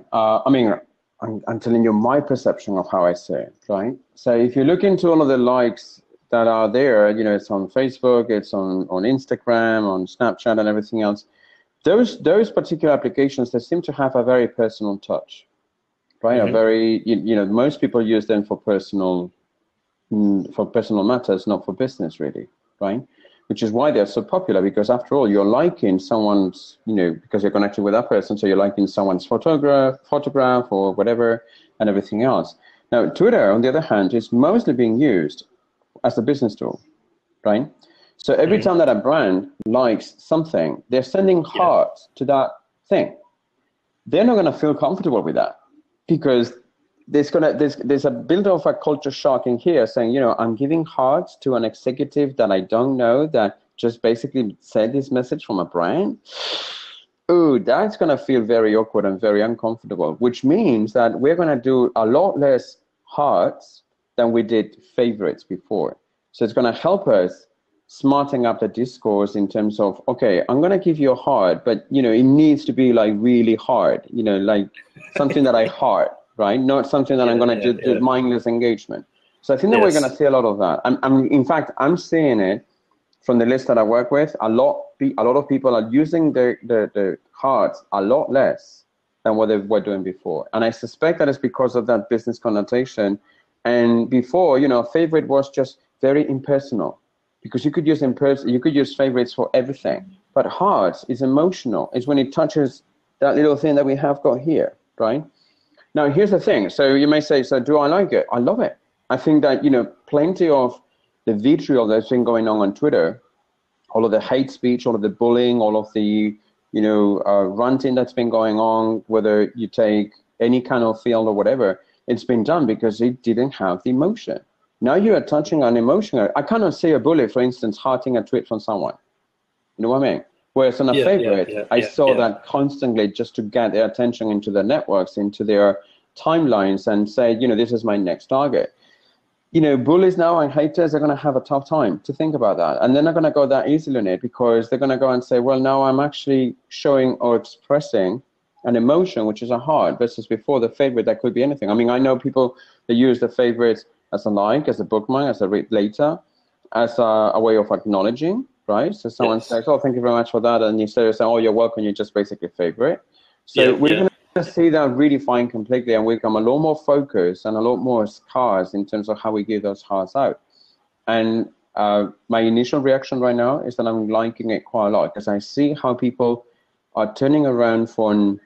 I'm telling you my perception of how I see it, right? So if you look into all of the likes that are there, it's on Facebook, it's on Instagram, on Snapchat and everything else. Those particular applications, they seem to have a very personal touch, right? A very, most people use them for personal matters, not for business really, right? Which is why they're so popular, because after all, you're liking someone's, because you're connected with that person, so you're liking someone's photograph or whatever and everything else. Now, Twitter, on the other hand, is mostly being used as a business tool, right? So every time that a brand likes something, they're sending hearts to that thing. They're not going to feel comfortable with that because there's a build of a culture shock in here saying, I'm giving hearts to an executive that I don't know that just basically said this message from a brand. Oh, that's going to feel very awkward and very uncomfortable, which means that we're going to do a lot less hearts than we did favorites before. So it's going to help us smarting up the discourse in terms of, okay, I'm going to give you a heart, but, you know, it needs to be like really hard, you know, like something that I heart, right? Not something that I'm going to do mindless engagement. So I think that we're going to see a lot of that. In fact, I'm seeing it from the list that I work with. A lot of people are using the hearts a lot less than what they were doing before. And I suspect that it's because of that business connotation. And before, you know, favorite was just very impersonal, because you could use favorites for everything. But hearts is emotional. It's when it touches that little thing that we have got here, right? Now, here's the thing. So you may say, so do I like it? I love it. I think that, you know, plenty of the vitriol that's been going on Twitter, all of the hate speech, all of the bullying, all of the, you know, ranting that's been going on, whether you take any kind of field or whatever, it's been done because it didn't have the emotion. Now you are touching on emotion. I cannot see a bully, for instance, hearting a tweet from someone. You know what I mean? Whereas on a favorite, I saw that constantly just to get their attention into their networks, into their timelines, and say, you know, this is my next target. You know, bullies now and haters are going to have a tough time to think about that. And they're not going to go that easily on it, because they're going to go and say, well, now I'm actually showing or expressing an emotion, which is a heart, versus before the favorite, that could be anything. I mean, I know people that use the favorites as a like, as a bookmark, as a read later, as a way of acknowledging, right? So someone says, oh, thank you very much for that. And you say, oh, you're welcome, you just basically favorite. So we're going to see that redefine completely, and we become a lot more focused and a lot more scarce in terms of how we give those hearts out. And my initial reaction right now is that I'm liking it quite a lot, because I see how people are turning around from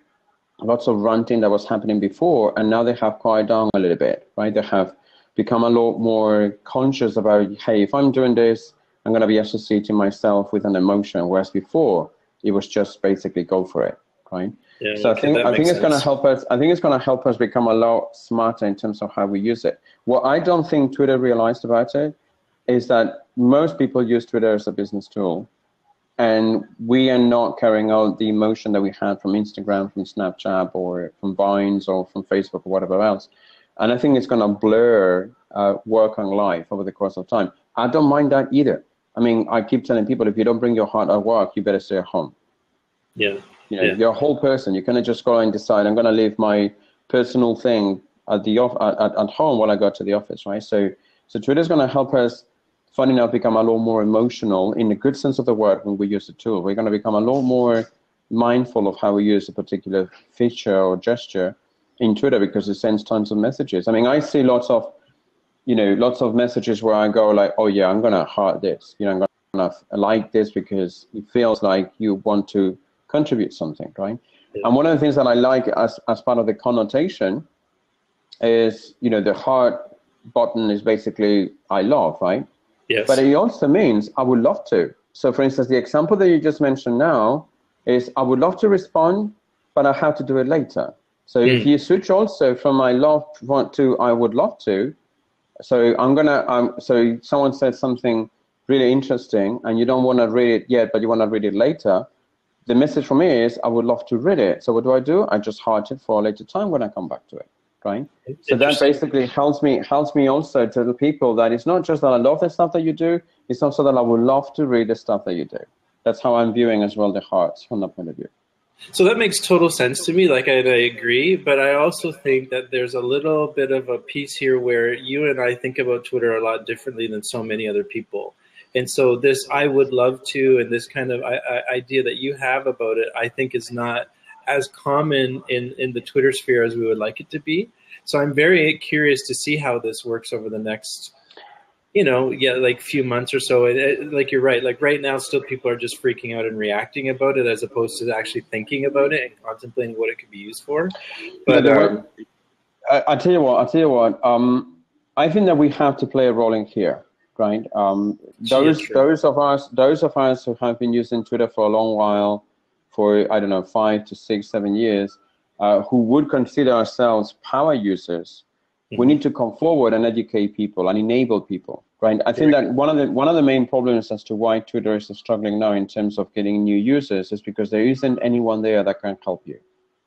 lots of ranting that was happening before, and now they have quieted down a little bit, right? They have become a lot more conscious about, hey, if I'm doing this, I'm going to be associating myself with an emotion, whereas before it was just basically go for it, right? Yeah, so I think it's going to help us. I think it's going to help us become a lot smarter in terms of how we use it. What I don't think Twitter realized about it is that most people use Twitter as a business tool, and we are not carrying out the emotion that we had from Instagram, from Snapchat, or from Vines, or from Facebook, or whatever else. And I think it's going to blur work and life over the course of time. I don't mind that either. I mean, I keep telling people, if you don't bring your heart at work, you better stay at home. Yeah. You know, you're a whole person. You cannot just go and decide, I'm going to leave my personal thing at home while I go to the office, right? So Twitter is going to help us, funny enough, become a lot more emotional in the good sense of the word when we use the tool. We're going to become a lot more mindful of how we use a particular feature or gesture in Twitter, because it sends tons of messages. I mean, I see lots of messages where I go like, oh yeah, I'm going to heart this. You know, I'm going to like this because it feels like you want to contribute something, right? Yeah. And one of the things that I like as part of the connotation is, you know, the heart button is basically I love, right? Yes. But it also means I would love to. So for instance, the example that you just mentioned now is I would love to respond, but I have to do it later. So if you switch also from I love to I would love to, so I'm gonna so someone said something really interesting and you don't want to read it yet, but you want to read it later. The message from me is I would love to read it. So what do? I just heart it for a later time when I come back to it, right? So that basically helps me also to the people that it's not just that I love the stuff that you do, it's also that I would love to read the stuff that you do. That's how I'm viewing as well the hearts from that point of view. So that makes total sense to me. Like I agree, but I also think that there's a little bit of a piece here where you and I think about Twitter a lot differently than so many other people. And so this I would love to, and this kind of idea that you have about it, I think is not as common in the Twitter sphere as we would like it to be. So I'm very curious to see how this works over the next, like few months or so. Like you're right. Like right now, still people are just freaking out and reacting about it, as opposed to actually thinking about it and contemplating what it could be used for. But I tell you what. I think that we have to play a role in here, right? Those of us who have been using Twitter for a long while, for 5 to 6, 7 years, who would consider ourselves power users. We need to come forward and educate people and enable people, right? I think that one of the main problems as to why Twitter is struggling now in terms of getting new users is because there isn't anyone there that can help you.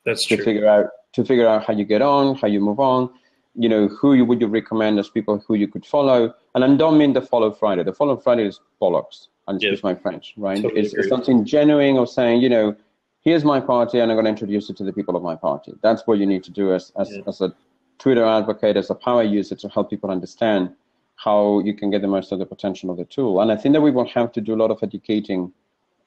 That's true. To figure out how you get on, how you move on. would you recommend as people who you could follow? And I don't mean the follow Friday. The follow Friday is bollocks, and excuse my French, right? Totally It's something genuine of saying, here's my party, and I'm going to introduce it to the people of my party. That's what you need to do as a Twitter advocate, as a power user, to help people understand how you can get the most of the potential of the tool. And I think that we will have to do a lot of educating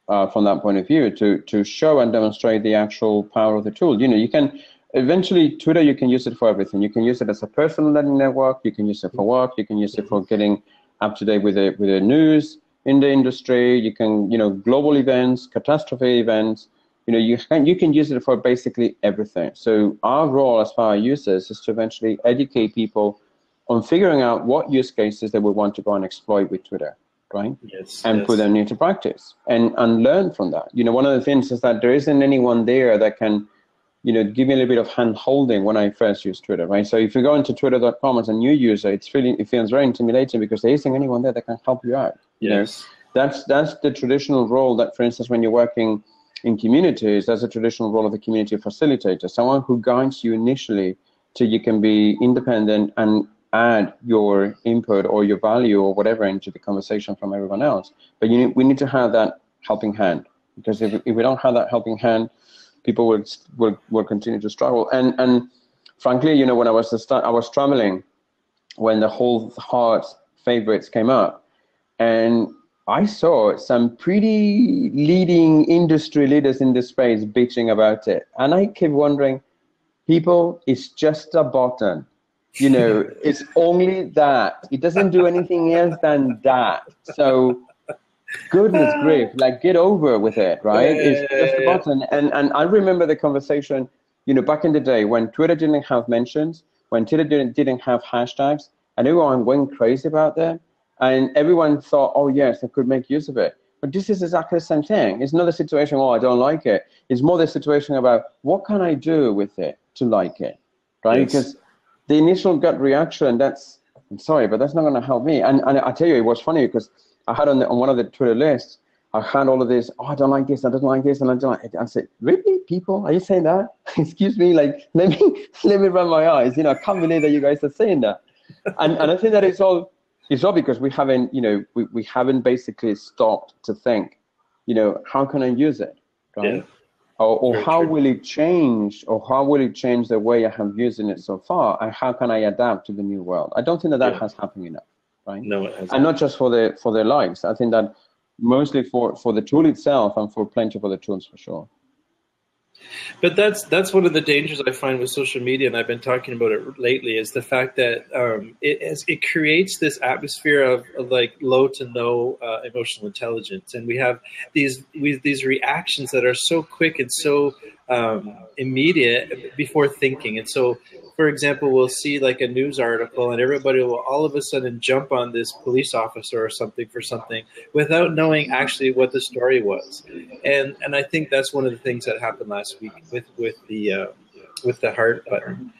from that point of view to show and demonstrate the actual power of the tool. You can eventually, Twitter, you can use it for everything. You can use it as a personal learning network. You can use it for work. You can use it for getting up to date with the news in the industry. You can, global events, catastrophe events. You can use it for basically everything. So our role as power users is to eventually educate people on figuring out what use cases they would want to go and exploit with Twitter, right? And put them into practice and learn from that. One of the things is that there isn't anyone there that can, give me a little bit of hand holding when I first use Twitter, right? So if you go into twitter.com as a new user, it feels very intimidating because there isn't anyone there that can help you out. That's the traditional role that, for instance, when you're working in communities, that's a traditional role of the community facilitator, someone who guides you initially till you can be independent and add your input or your value or whatever into the conversation from everyone else. But we need to have that helping hand, because if we don't have that helping hand, people will continue to struggle. And frankly, when I was traveling when the whole Hearts favorites came up, and I saw some pretty leading industry leaders in this space bitching about it. And I kept wondering, people, it's just a button. It's only that. It doesn't do anything else than that. So goodness grief, get over with it, right? It's just a button. And I remember the conversation, back in the day when Twitter didn't have mentions, when Twitter didn't have hashtags, and everyone went crazy about them. And everyone thought, oh, yes, I could make use of it. But this is exactly the same thing. It's not a situation, I don't like it. It's more the situation about what can I do with it to like it, right? Because the initial gut reaction, I'm sorry, but that's not going to help me. And I tell you, it was funny because I had on one of the Twitter lists, I had all of this, I don't like this, I don't like this, and I don't like it. I said, really, people, are you saying that? Excuse me, let me run my eyes. I can't believe that you guys are saying that. And I think that it's all because we haven't, we haven't basically stopped to think, how can I use it, right? Yeah. Or how will it change, or how will it change the way I have using it so far, and how can I adapt to the new world? I don't think that has happened enough, right? No, it hasn't. And not just for their lives. I think that mostly for the tool itself and for plenty of other tools for sure. But that's one of the dangers I find with social media, and I've been talking about it lately, is the fact that it creates this atmosphere of low to no emotional intelligence, and we have these reactions that are so quick and so immediate before thinking. And so, for example, we'll see a news article, and everybody will all of a sudden jump on this police officer or something for something without knowing actually what the story was. And I think that's one of the things that happened last week with the heart button.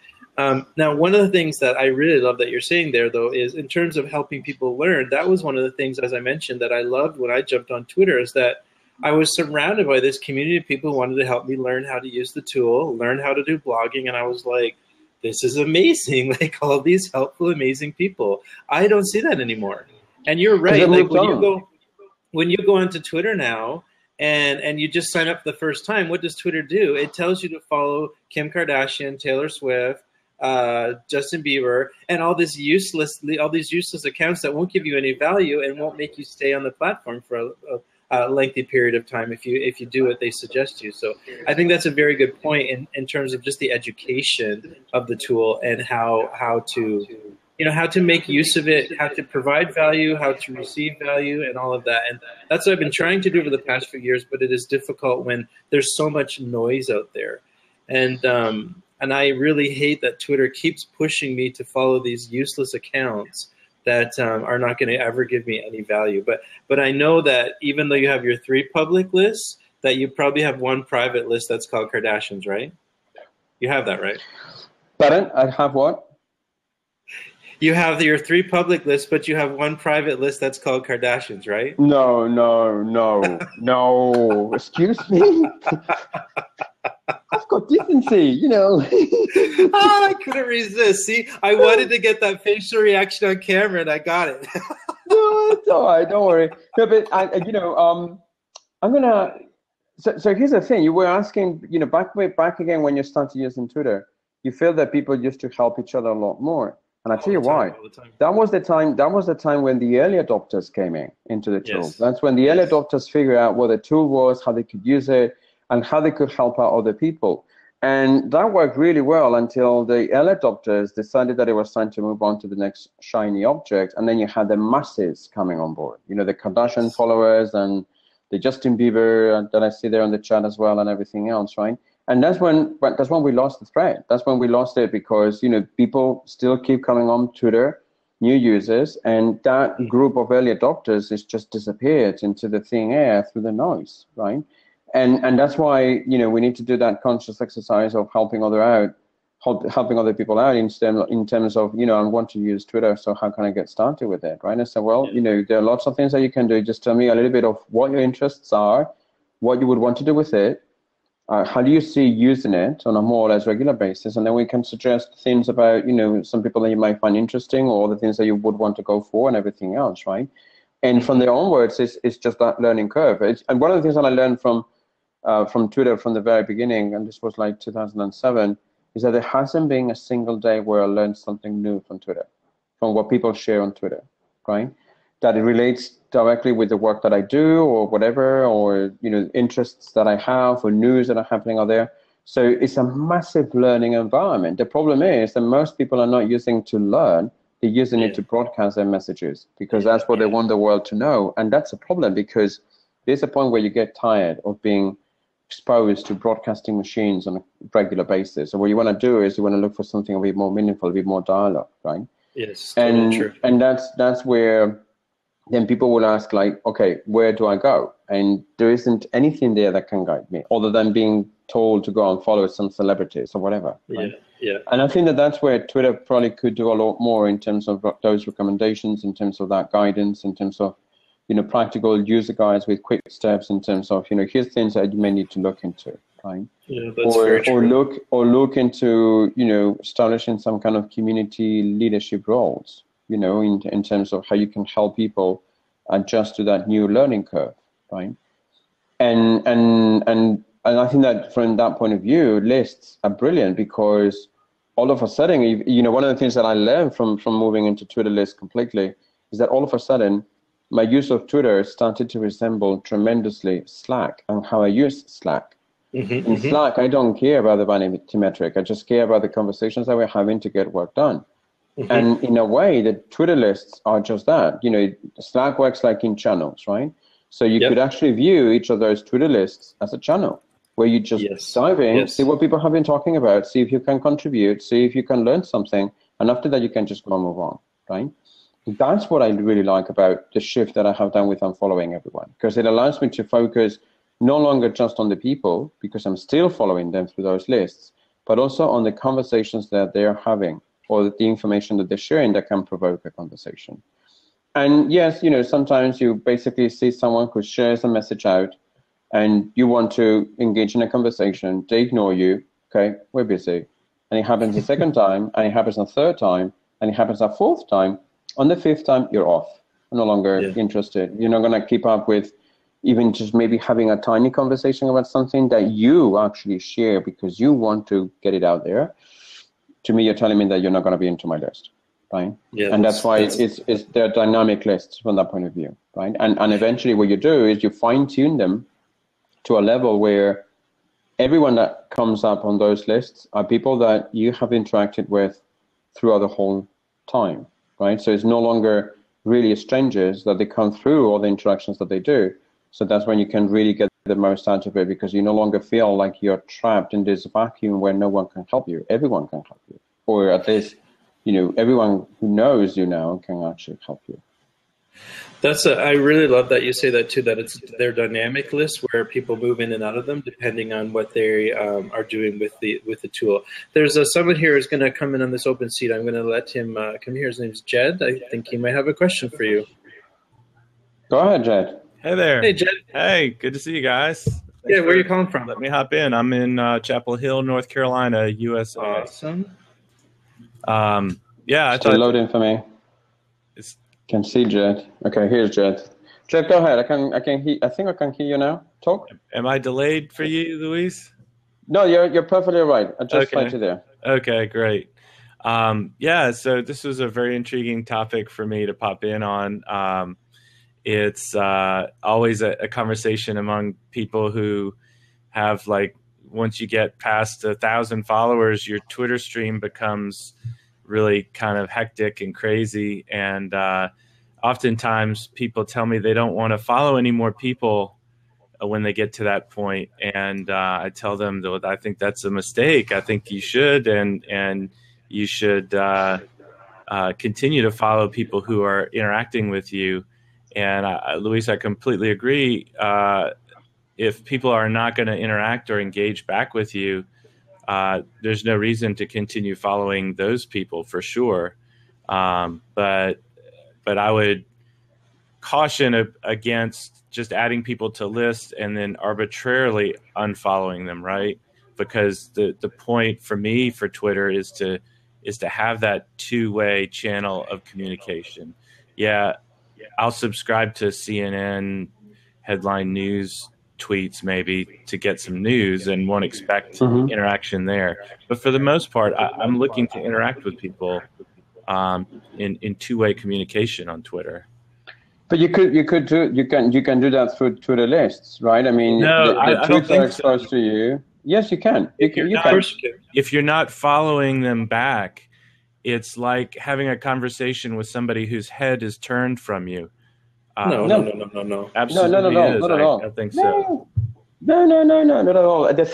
Now, one of the things that I really love that you're saying there, though, is in terms of helping people learn, that was one of the things, as I mentioned, that I loved when I jumped on Twitter, is that I was surrounded by this community of people who wanted to help me learn how to use the tool, learn how to do blogging, and I was like, this is amazing, all these helpful, amazing people. I don't see that anymore. And you're right, when you go onto Twitter now, and you just sign up the first time, what does Twitter do? It tells you to follow Kim Kardashian, Taylor Swift, Justin Bieber, and all these useless accounts that won't give you any value and won't make you stay on the platform for a lengthy period of time if you do what they suggest you. So I think that's a very good point in terms of just the education of the tool and how to make use of it, how to provide value, how to receive value, and all of that. And that's what I've been trying to do over the past few years, but it is difficult when there's so much noise out there. And I really hate that Twitter keeps pushing me to follow these useless accounts that are not going to ever give me any value. But I know that even though you have your 3 public lists, that you probably have 1 private list that's called Kardashians, right? You have that, right? Pardon? I have what? You have your 3 public lists, but you have 1 private list that's called Kardashians, right? No. Excuse me? I've got decency, you know. I couldn't resist. See, I wanted to get that facial reaction on camera, and I got it. No, it's all right. Don't worry. No, but I'm gonna. So here's the thing. You were asking, back again when you started using Twitter, you feel that people used to help each other a lot more. And I tell you why. That was the time when the early adopters came into the tool. Yes. That's when the early adopters figured out what the tool was, how they could use it, and how they could help out other people. And that worked really well until the early adopters decided that it was time to move on to the next shiny object. And then you had the masses coming on board. You know, the Kardashian followers and the Justin Bieber that I see there on the chat as well, and everything else, right? And that's when we lost the thread. That's when we lost it because, people still keep coming on Twitter, new users, and that group of early adopters has just disappeared into the thin air through the noise, right? And that's why, we need to do that conscious exercise of helping other people out in terms of, I want to use Twitter, so how can I get started with it, right? And so, there are lots of things that you can do. Just tell me a little bit of what your interests are, what you would want to do with it, how do you see using it on a more or less regular basis, and then we can suggest things about, some people that you might find interesting or the things that you would want to go for and everything else, right? And from there onwards, it's just that learning curve. And one of the things that I learned from Twitter from the very beginning, and this was like 2007, is that there hasn't been a single day where I learned something new from Twitter, from what people share on Twitter, right? That it relates directly with the work that I do or whatever, or, interests that I have or news that are happening out there. So it's a massive learning environment. The problem is that most people are not using to learn, they're using it to broadcast their messages because that's what they want the world to know. And that's a problem because there's a point where you get tired of being exposed to broadcasting machines on a regular basis. So what you want to do is you want to look for something a bit more meaningful, a bit more dialogue, right? Yes, totally true. And that's where then people will ask, like, okay, where do I go? And there isn't anything there that can guide me other than being told to go and follow some celebrities or whatever. Right? Yeah. And I think that's where Twitter probably could do a lot more in terms of those recommendations, in terms of that guidance, in terms of, practical user guides with quick steps in terms of, here's things that you may need to look into, right? Yeah, that's very true. Or look into, establishing some kind of community leadership roles, in terms of how you can help people adjust to that new learning curve, right? And I think that from that point of view, lists are brilliant because all of a sudden, one of the things that I learned from moving into Twitter lists completely is that all of a sudden, my use of Twitter started to resemble tremendously Slack and how I use Slack. In Slack, I don't care about the vanity-metric. I just care about the conversations that we're having to get work done. And in a way, the Twitter lists are just that. Slack works like in channels, right? So you could actually view each of those Twitter lists as a channel where you just dive in, see what people have been talking about, see if you can contribute, see if you can learn something. And after that, you can just go and move on, right? That's what I really like about the shift that I have done with unfollowing everyone, because it allows me to focus no longer just on the people, because I'm still following them through those lists, but also on the conversations that they're having or the information that they're sharing that can provoke a conversation. And yes, sometimes you basically see someone who shares a message out and you want to engage in a conversation, they ignore you, okay, we're busy. And it happens a second time, and it happens a third time, and it happens a fourth time. On the fifth time, you're off. I'm no longer interested. You're not going to keep up with even just maybe having a tiny conversation about something that you actually share because you want to get it out there. To me, you're telling me that you're not going to be into my list, right? Yeah, and that's why they're dynamic lists from that point of view, right? And eventually what you do is you fine-tune them to a level where everyone that comes up on those lists are people that you have interacted with throughout the whole time. Right? So it's no longer really strangers that they come through all the interactions that they do. So that's when you can really get the most out of it because you no longer feel like you're trapped in this vacuum where no one can help you. Everyone can help you. Or at least, everyone who knows you now can actually help you. I really love that you say that too, that it's their dynamic list where people move in and out of them depending on what they are doing with the tool. There's someone here who's going to come in on this open seat. I'm going to let him come here. His name's Jed. I think he might have a question for you. Go ahead, Jed. Hey there. Hey, Jed. Hey, good to see you guys. Yeah, where are you calling from? Let me hop in. I'm in Chapel Hill, North Carolina, USA. Awesome. Yeah, I Still thought loading for me. Can see Jed. Okay, here's Jed. Jed, go ahead. I think I can hear you now. Talk. Am I delayed for you, Luis? No, you're perfectly right. I just find you there. Okay, great. Yeah, so this was a very intriguing topic for me to pop in on. It's always a conversation among people who have, like, once you get past 1,000 followers, your Twitter stream becomes really kind of hectic and crazy. And oftentimes people tell me they don't want to follow any more people when they get to that point. And I tell them that I think that's a mistake. I think you should, and you should continue to follow people who are interacting with you. And Luis, I completely agree. If people are not going to interact or engage back with you, there's no reason to continue following those people, for sure. But I would caution against just adding people to lists and then arbitrarily unfollowing them, right? Because the point for me for Twitter is to have that two-way channel of communication. Yeah, I'll subscribe to CNN headline news tweets maybe to get some news and won't expect interaction there. But for the most part, I'm looking to interact with people in two-way communication on Twitter. But you can do that through Twitter lists, right? I mean, no, the I don't tweets think are exposed to you. Yes, you can. If you're not following them back, it's like having a conversation with somebody whose head is turned from you. No. Absolutely, not at all. I think so. No, not at all. The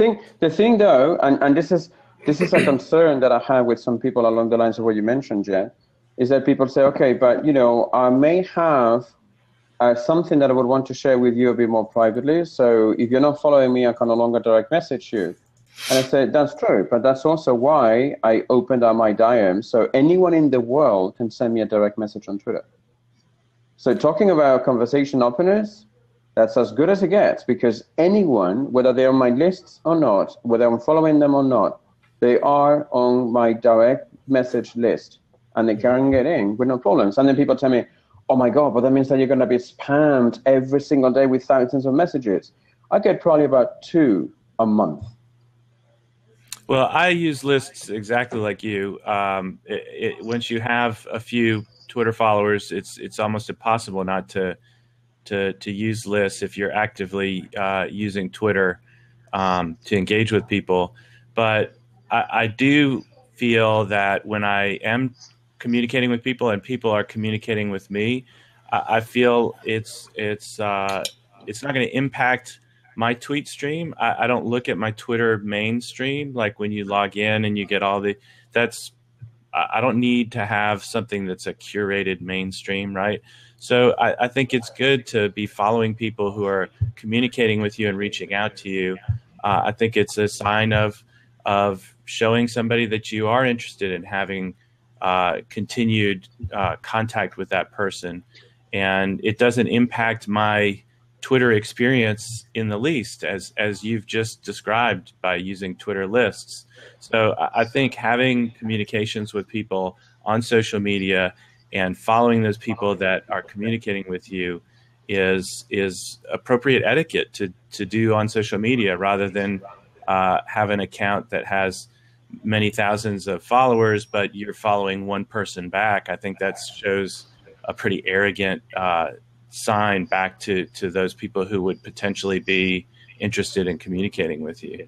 thing though, and this is a concern that I have with some people along the lines of what you mentioned, Jed, is that people say, okay, but I may have something that I would want to share with you a bit more privately. So if you're not following me, I can no longer direct message you. And I said, that's true, but that's also why I opened up my DM, so anyone in the world can send me a direct message on Twitter. So talking about conversation openness, that's as good as it gets, because anyone, whether they're on my lists or not, whether I'm following them or not, they are on my direct message list, and they can get in with no problems. And then people tell me, oh my God, but that means that you're going to be spammed every single day with thousands of messages. I get probably about 2 a month. Well, I use lists exactly like you. Once you have a few Twitter followers, it's almost impossible not to use lists if you're actively using Twitter to engage with people. But I do feel that when I am communicating with people and people are communicating with me, I feel it's not going to impact my tweet stream. I don't look at my Twitter main stream, like when you log in and you get all I don't need to have something that's a curated mainstream, right? So I think it's good to be following people who are communicating with you and reaching out to you. I think it's a sign of showing somebody that you are interested in having continued contact with that person. And it doesn't impact my Twitter experience in the least, as you've just described by using Twitter lists. So I think having communications with people on social media and following those people that are communicating with you is appropriate etiquette to do on social media, rather than have an account that has many thousands of followers, but you're following one person back. I think that shows a pretty arrogant sign back to those people who would potentially be interested in communicating with you.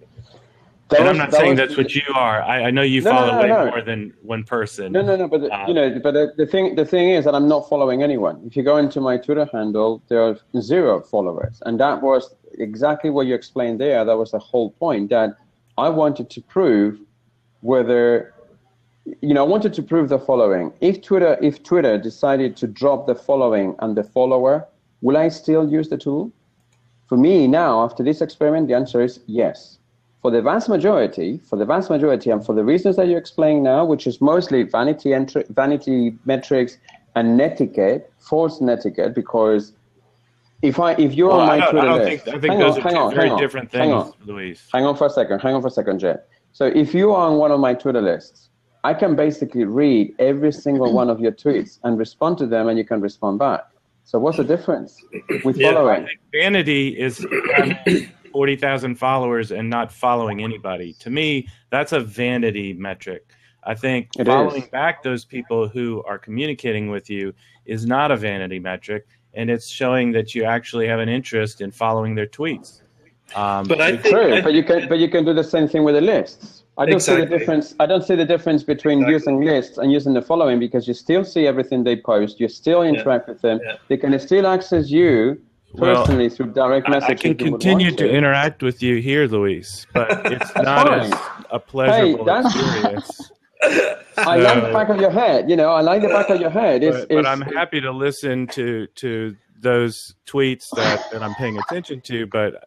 I'm not saying that's what you are. I know you follow more than one person. No. But the thing is that I'm not following anyone. If you go into my Twitter handle, there are 0 followers, and that was exactly what you explained there. That was the whole point, that I wanted to prove whether. I wanted to prove the following. If Twitter decided to drop the following and the follower, will I still use the tool? For me now, after this experiment, the answer is yes. For the vast majority, and for the reasons that you explained now, which is mostly vanity metrics and netiquette, false netiquette, because if you're Well, on my I Twitter don't list, think those are two very different hang things, on. Luis. Hang on for a second, Jet. So if you are on one of my Twitter lists, I can basically read every single one of your tweets and respond to them, and you can respond back. So what's the difference with Yeah. following? Vanity is having 40,000 followers and not following anybody. To me, that's a vanity metric. I think It following is. back those people who are communicating with you is not a vanity metric, and it's showing that you actually have an interest in following their tweets. But I think True, but you can do the same thing with the lists. I don't see the Exactly. difference. I don't see the difference between using lists and using the following, because you still see everything they post. You still interact with them. Yeah. They can still access you personally through direct message. I can if you would continue want to interact with you here, Luis, but it's not fine. as a pleasurable that's- experience. I like the back of your head. I like the back of your head. But I'm happy to listen to those tweets that I'm paying attention to. But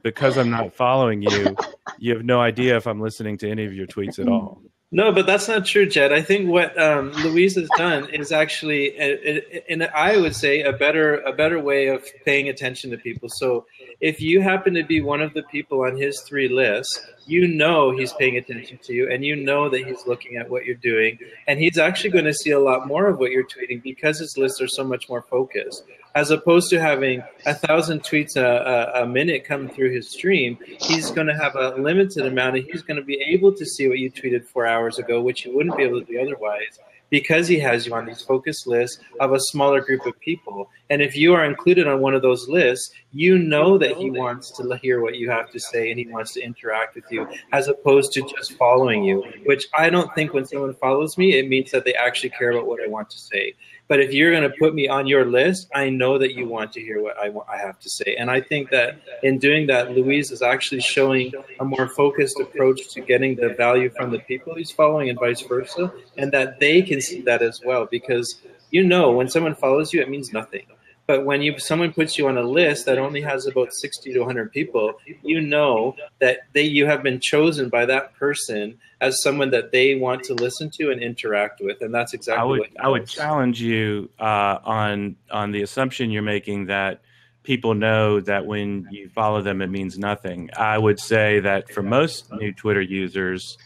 because I'm not following you, you have no idea if I'm listening to any of your tweets at all. No, but that's not true, Jed. I think what Louise has done is actually, I would say, a better way of paying attention to people. So if you happen to be one of the people on his 3 lists, you know he's paying attention to you, and you know that he's looking at what you're doing, and he's actually going to see a lot more of what you're tweeting because his lists are so much more focused. As opposed to having 1,000 tweets a minute come through his stream, he's going to have a limited amount, and he's going to be able to see what you tweeted 4 hours ago, which you wouldn't be able to do otherwise, because he has you on these focused lists of a smaller group of people. And if you are included on one of those lists, you know that he wants to hear what you have to say and he wants to interact with you, as opposed to just following you, which I don't think when someone follows me, it means that they actually care about what I want to say. But if you're going to put me on your list, I know that you want to hear what I have to say. And I think that in doing that, Louise is actually showing a more focused approach to getting the value from the people he's following and vice versa, and that they can see that as well. Because when someone follows you, it means nothing. But when someone puts you on a list that only has about 60 to 100 people, you know that you have been chosen by that person as someone that they want to listen to and interact with, and that's exactly what I would challenge you on the assumption you're making that people know that when you follow them, it means nothing. I would say that for most new Twitter users,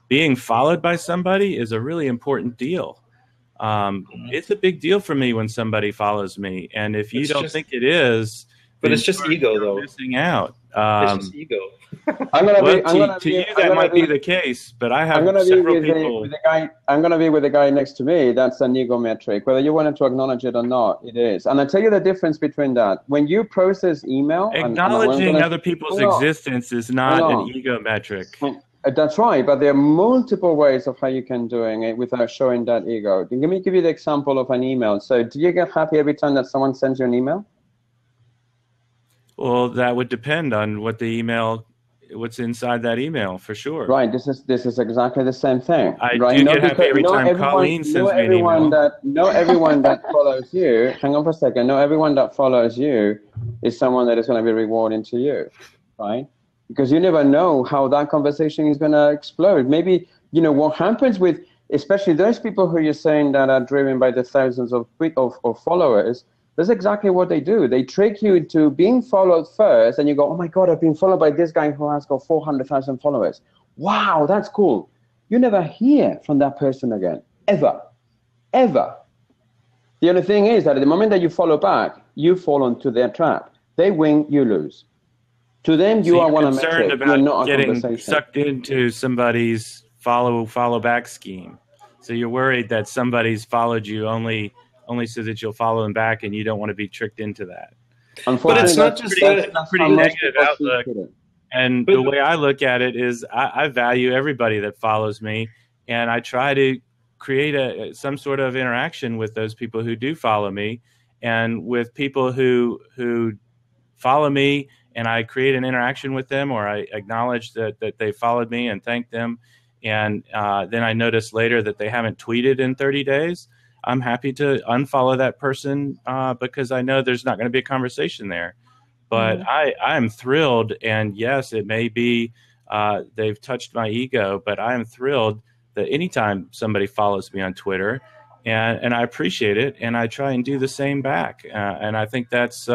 being followed by somebody is a really important deal. It's a big deal for me when somebody follows me, and if you don't think it is, but it's just ego, though. Missing out. It's just ego. To you, that might be the case, but I have several people. I'm going to be with the guy next to me. That's an ego metric. Whether you wanted to acknowledge it or not, it is. And I tell you the difference between that. When you process email, acknowledging other people's existence is not an ego metric. That's right, but there are multiple ways of how you can doing it without showing that ego. Let me give you the example of an email. So do you get happy every time that someone sends you an email? Well, that would depend on what's inside that email, for sure. Right, this is exactly the same thing. I do get happy every time Colleen sends me an email. Not everyone that follows you, hang on for a second, not everyone that follows you is someone that is going to be rewarding to you, right? Because you never know how that conversation is going to explode. Maybe, what happens with, especially those people who you're saying that are driven by the thousands of followers, that's exactly what they do. They trick you into being followed first, and you go, oh my God, I've been followed by this guy who has got 400,000 followers. Wow, that's cool. You never hear from that person again, ever, ever. The only thing is that at the moment that you follow back, you fall into their trap. They win, you lose. To them, you are one of concerned about getting sucked into somebody's follow back scheme. So you're worried that somebody's followed you only so that you'll follow them back, and you don't want to be tricked into that. But it's not just that. Pretty negative outlook. And the way I look at it is I value everybody that follows me, and I try to create some sort of interaction with those people who do follow me, and with people who follow me, and I create an interaction with them, or I acknowledge that they followed me and thank them, and then I notice later that they haven't tweeted in 30 days, I'm happy to unfollow that person because I know there's not going to be a conversation there. But I'm thrilled, and yes, it may be they've touched my ego, but I am thrilled that anytime somebody follows me on Twitter and I appreciate it, and I try and do the same back. And I think that's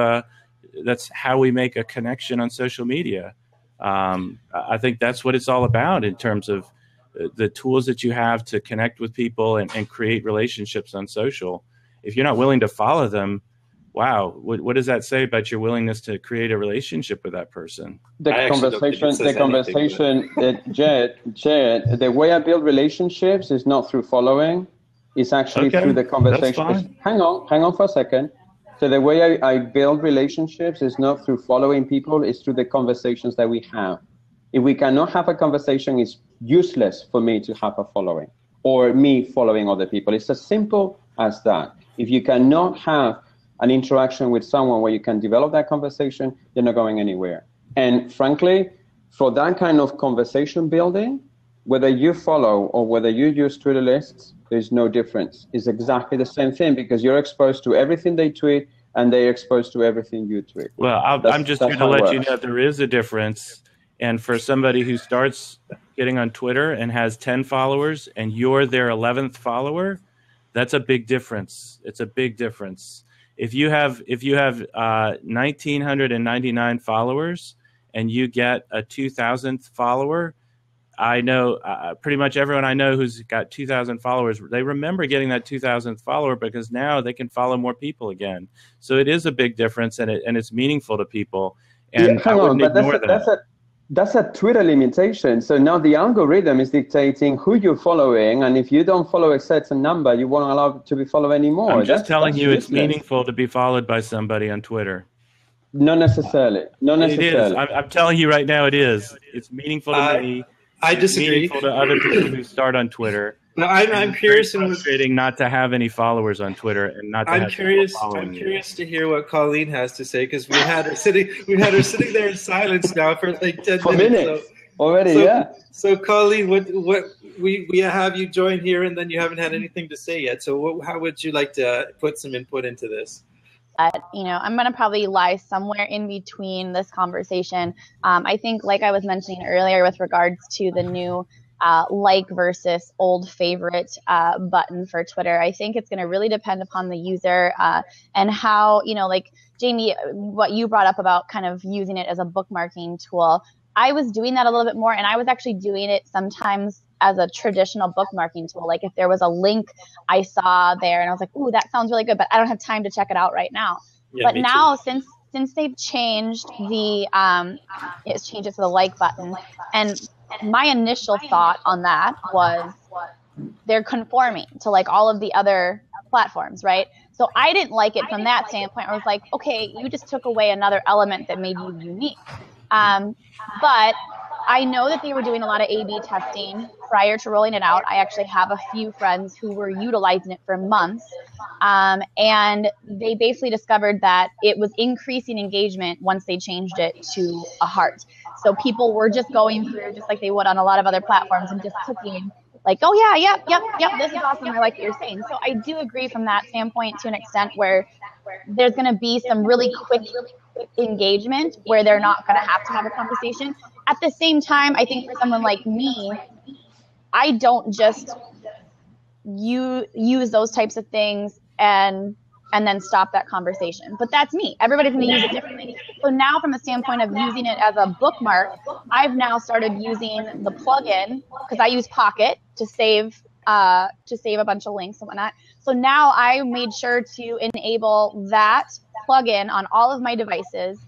how we make a connection on social media. I think that's what it's all about in terms of the tools that you have to connect with people and create relationships on social. If you're not willing to follow them, wow, what does that say about your willingness to create a relationship with that person? The conversation, Jed, the way I build relationships is not through following. It's actually through the conversation. Hang on for a second. So the way I build relationships is not through following people, it's through the conversations that we have. If we cannot have a conversation, it's useless for me to have a following or me following other people. It's as simple as that. If you cannot have an interaction with someone where you can develop that conversation, you're not going anywhere. And frankly, for that kind of conversation building, whether you follow or whether you use Twitter lists, there's no difference. It's exactly the same thing because you're exposed to everything they tweet and they're exposed to everything you tweet. Well, I'm just here to let you know there is a difference. And for somebody who starts getting on Twitter and has 10 followers and you're their 11th follower, that's a big difference. It's a big difference. If you have 1,999 followers and you get a 2,000th follower, I know pretty much everyone I know who's got 2,000 followers, they remember getting that 2,000th follower because now they can follow more people again. So it is a big difference, and it's meaningful to people. And hang on, but that's a Twitter limitation. So now the algorithm is dictating who you're following, and if you don't follow a certain number, you won't allow to be followed anymore. I'm just telling you, it's meaningful to be followed by somebody on Twitter. Not necessarily. It is. I'm telling you right now, it is. It's meaningful to me. I disagree. It's meaningful to other people who start on Twitter. No, I'm curious. It's frustrating not to have any followers on Twitter and not to have curious. I'm curious to hear what Colleen has to say because we had her sitting there in silence now for like 10 minutes already. So Colleen, what we have you join here and then you haven't had anything to say yet. So how would you like to put some input into this? I'm going to probably lie somewhere in between this conversation. I think, like I was mentioning earlier with regards to the new like versus old favorite button for Twitter, I think it's going to really depend upon the user and how, like Jamie, what you brought up about kind of using it as a bookmarking tool. I was doing that a little bit more, and I was actually doing it sometimes as a traditional bookmarking tool. Like if there was a link I saw there and I was like, ooh, that sounds really good, but I don't have time to check it out right now. Yeah, but now since they've changed it's changed it to the like button, and my initial thought on that was they're conforming to like all of the other platforms, right? So I didn't like it from that standpoint. I was like, okay, you just took away another element that made you unique. But I know that they were doing a lot of A/B testing prior to rolling it out. I actually have a few friends who were utilizing it for months, and they basically discovered that it was increasing engagement once they changed it to a heart. So people were just going through just like they would on a lot of other platforms and just clicking like, oh yeah, yep, this is awesome. I like what you're saying. So I do agree from that standpoint to an extent where there's going to be some really quick engagement where they're not going to have a conversation. At the same time, I think for someone like me, I don't just use those types of things and then stop that conversation. But that's me. Everybody's going to use it differently. So now from a standpoint of using it as a bookmark, I've now started using the plugin because I use Pocket to save a bunch of links and whatnot. So now I made sure to enable that plugin on all of my devices.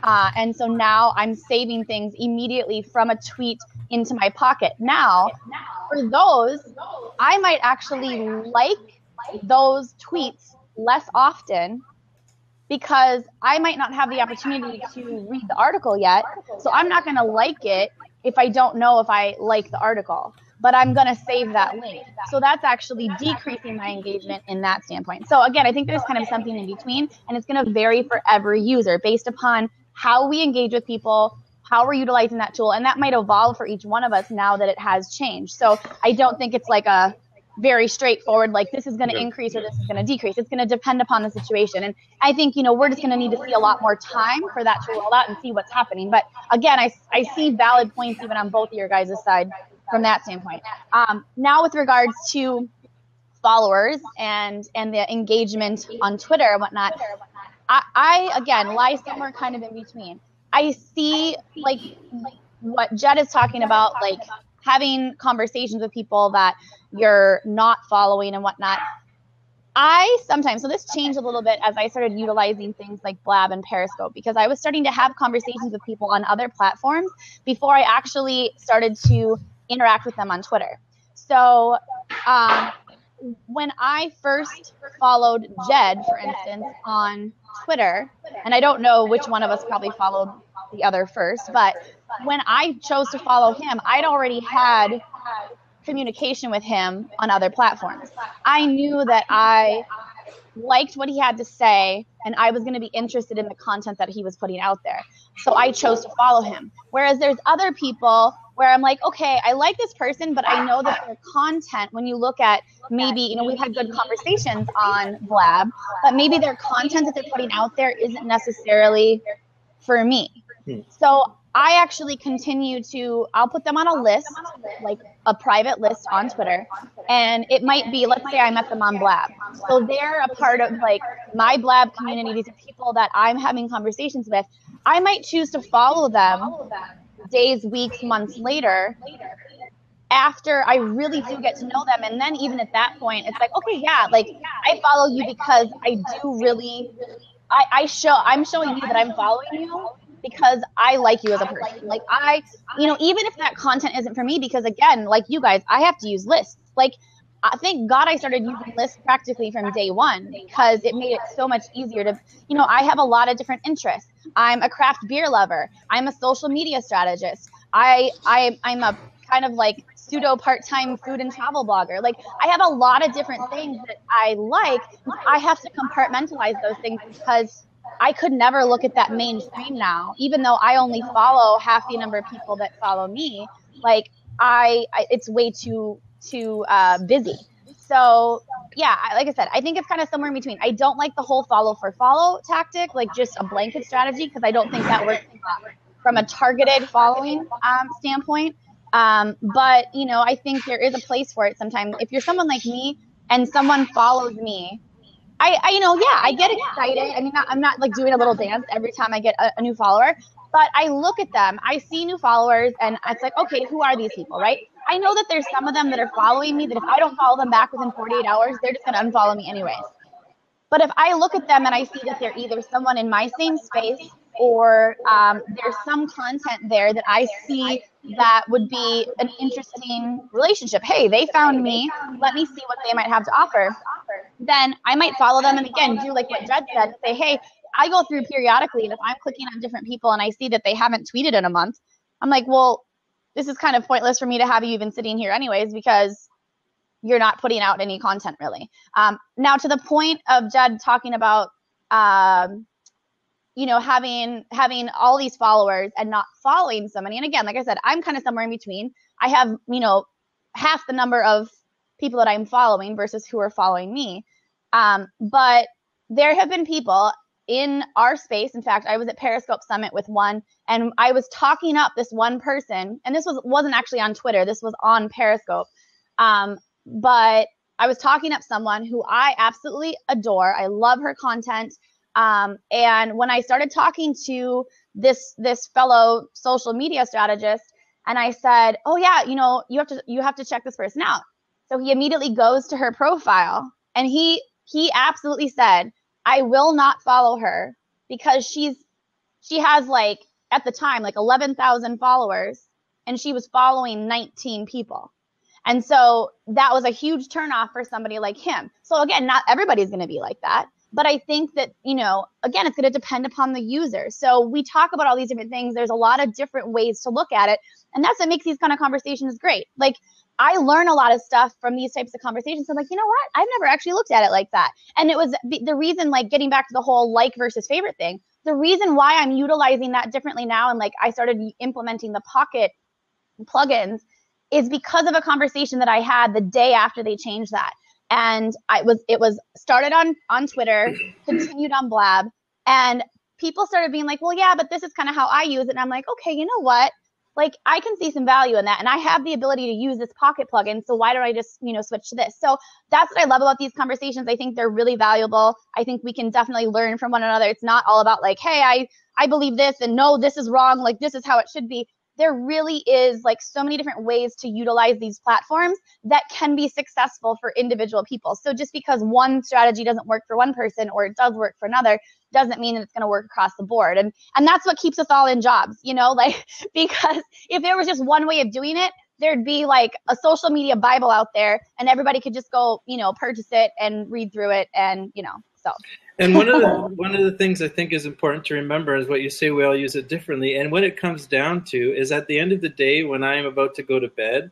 And so now I'm saving things immediately from a tweet into my Pocket. Now, for those, I might actually like those tweets less often because I might not have the opportunity to read the article yet. So I'm not going to like it if I don't know if I like the article, but I'm going to save that link. So that's actually decreasing my engagement in that standpoint. So again, I think there's kind of something in between, and it's going to vary for every user based upon how we engage with people, how we're utilizing that tool, and that might evolve for each one of us now that it has changed. So I don't think it's like a very straightforward, like this is going to increase or this is going to decrease. It's going to depend upon the situation. And I think, we're just going to need to see a lot more time for that to roll out and see what's happening. But again, I see valid points even on both of your guys' side from that standpoint. Now with regards to followers and the engagement on Twitter and whatnot, I again lie somewhere kind of in between. I see like what Jed is talking about, like having conversations with people that you're not following and whatnot. I sometimes, so this changed a little bit as I started utilizing things like Blab and Periscope, because I was starting to have conversations with people on other platforms before I actually started to interact with them on Twitter. So when I first followed Jed, for instance, on Twitter, and I don't know which one of us probably followed the other first, but when I chose to follow him, I'd already had communication with him on other platforms. I knew that I liked what he had to say, and I was going to be interested in the content that he was putting out there. So I chose to follow him. Whereas there's other people where I'm like, okay, I like this person, but I know that their content, when you look at maybe, you know, we've had good conversations on Blab, but maybe their content that they're putting out there isn't necessarily for me. So I actually continue to, I'll put them on a list, like a private list on Twitter, and it might be, let's say I met them on Blab. So they're a part of like my Blab community. These are people that I'm having conversations with. I might choose to follow them days, weeks, months later after I really do get to know them. And then even at that point, it's like, okay, yeah, like I follow you because I do really, I'm showing you that I'm following you because I like you as a person. Like you know, even if that content isn't for me, because again, like you guys, I have to use lists. Like, thank God I started using lists practically from day one, because it made it so much easier to, you know, I have a lot of different interests. I'm a craft beer lover. I'm a social media strategist. I'm a kind of like pseudo part-time food and travel blogger. Like I have a lot of different things that I like. I have to compartmentalize those things because I could never look at that mainstream now, even though I only follow half the number of people that follow me. Like it's way too busy. So yeah, like I said, I think it's kind of somewhere in between. I don't like the whole follow for follow tactic, like just a blanket strategy, because I don't think that works from a targeted following standpoint. But you know, I think there is a place for it sometimes. If you're someone like me and someone follows me, I you know, yeah, I get excited. I mean, I'm not like doing a little dance every time I get a new follower, but I look at them, I see new followers, and it's like, okay, who are these people, right? I know that there's some of them that are following me that if I don't follow them back within 48 hours, they're just going to unfollow me anyways. But if I look at them and I see that they're either someone in my same space, or there's some content there that I see that would be an interesting relationship. Hey, they found me. Let me see what they might have to offer. Then I might follow them, and again, do like what Jed said, say, hey, I go through periodically, and if I'm clicking on different people and I see that they haven't tweeted in a month, I'm like, well, this is kind of pointless for me to have you even sitting here anyways, because you're not putting out any content really. Now, to the point of Jed talking about, you know, having all these followers and not following somebody. And again, like I said, I'm kind of somewhere in between. I have, you know, half the number of people that I'm following versus who are following me. But there have been people in our space. In fact, I was at Periscope Summit with one, and I was talking up this one person, and this wasn't actually on Twitter. This was on Periscope. But I was talking up someone who I absolutely adore. I love her content. And when I started talking to this fellow social media strategist, and I said, oh yeah, you know, you have to check this person out. So he immediately goes to her profile, and he absolutely said, I will not follow her because she has like, at the time, like 11,000 followers, and she was following 19 people. And so that was a huge turnoff for somebody like him. So again, not everybody's going to be like that. But I think that, you know, again, it's going to depend upon the user. So we talk about all these different things. There's a lot of different ways to look at it. And that's what makes these kind of conversations great. Like, I learn a lot of stuff from these types of conversations. I'm like, you know what? I've never actually looked at it like that. And it was the reason, like getting back to the whole like versus favorite thing, the reason why I'm utilizing that differently now, and like I started implementing the Pocket plugins, is because of a conversation that I had the day after they changed that. And it was started on Twitter, continued on Blab, and people started being like, well, yeah, but this is kind of how I use it. And I'm like, okay, you know what? like I can see some value in that, and I have the ability to use this Pocket plugin. So why don't I just, switch to this? So that's what I love about these conversations. I think they're really valuable. I think we can definitely learn from one another. It's not all about like, hey, I believe this, and no, this is wrong. Like this is how it should be. There really is like so many different ways to utilize these platforms that can be successful for individual people. So just because one strategy doesn't work for one person or it does work for another doesn't mean that it's going to work across the board. And that's what keeps us all in jobs, like, because if there was just one way of doing it, there'd be like a social media Bible out there and everybody could just go, purchase it and read through it and, so. And one of the things I think is important to remember is what you say, we all use it differently. And what it comes down to is at the end of the day, when I am about to go to bed,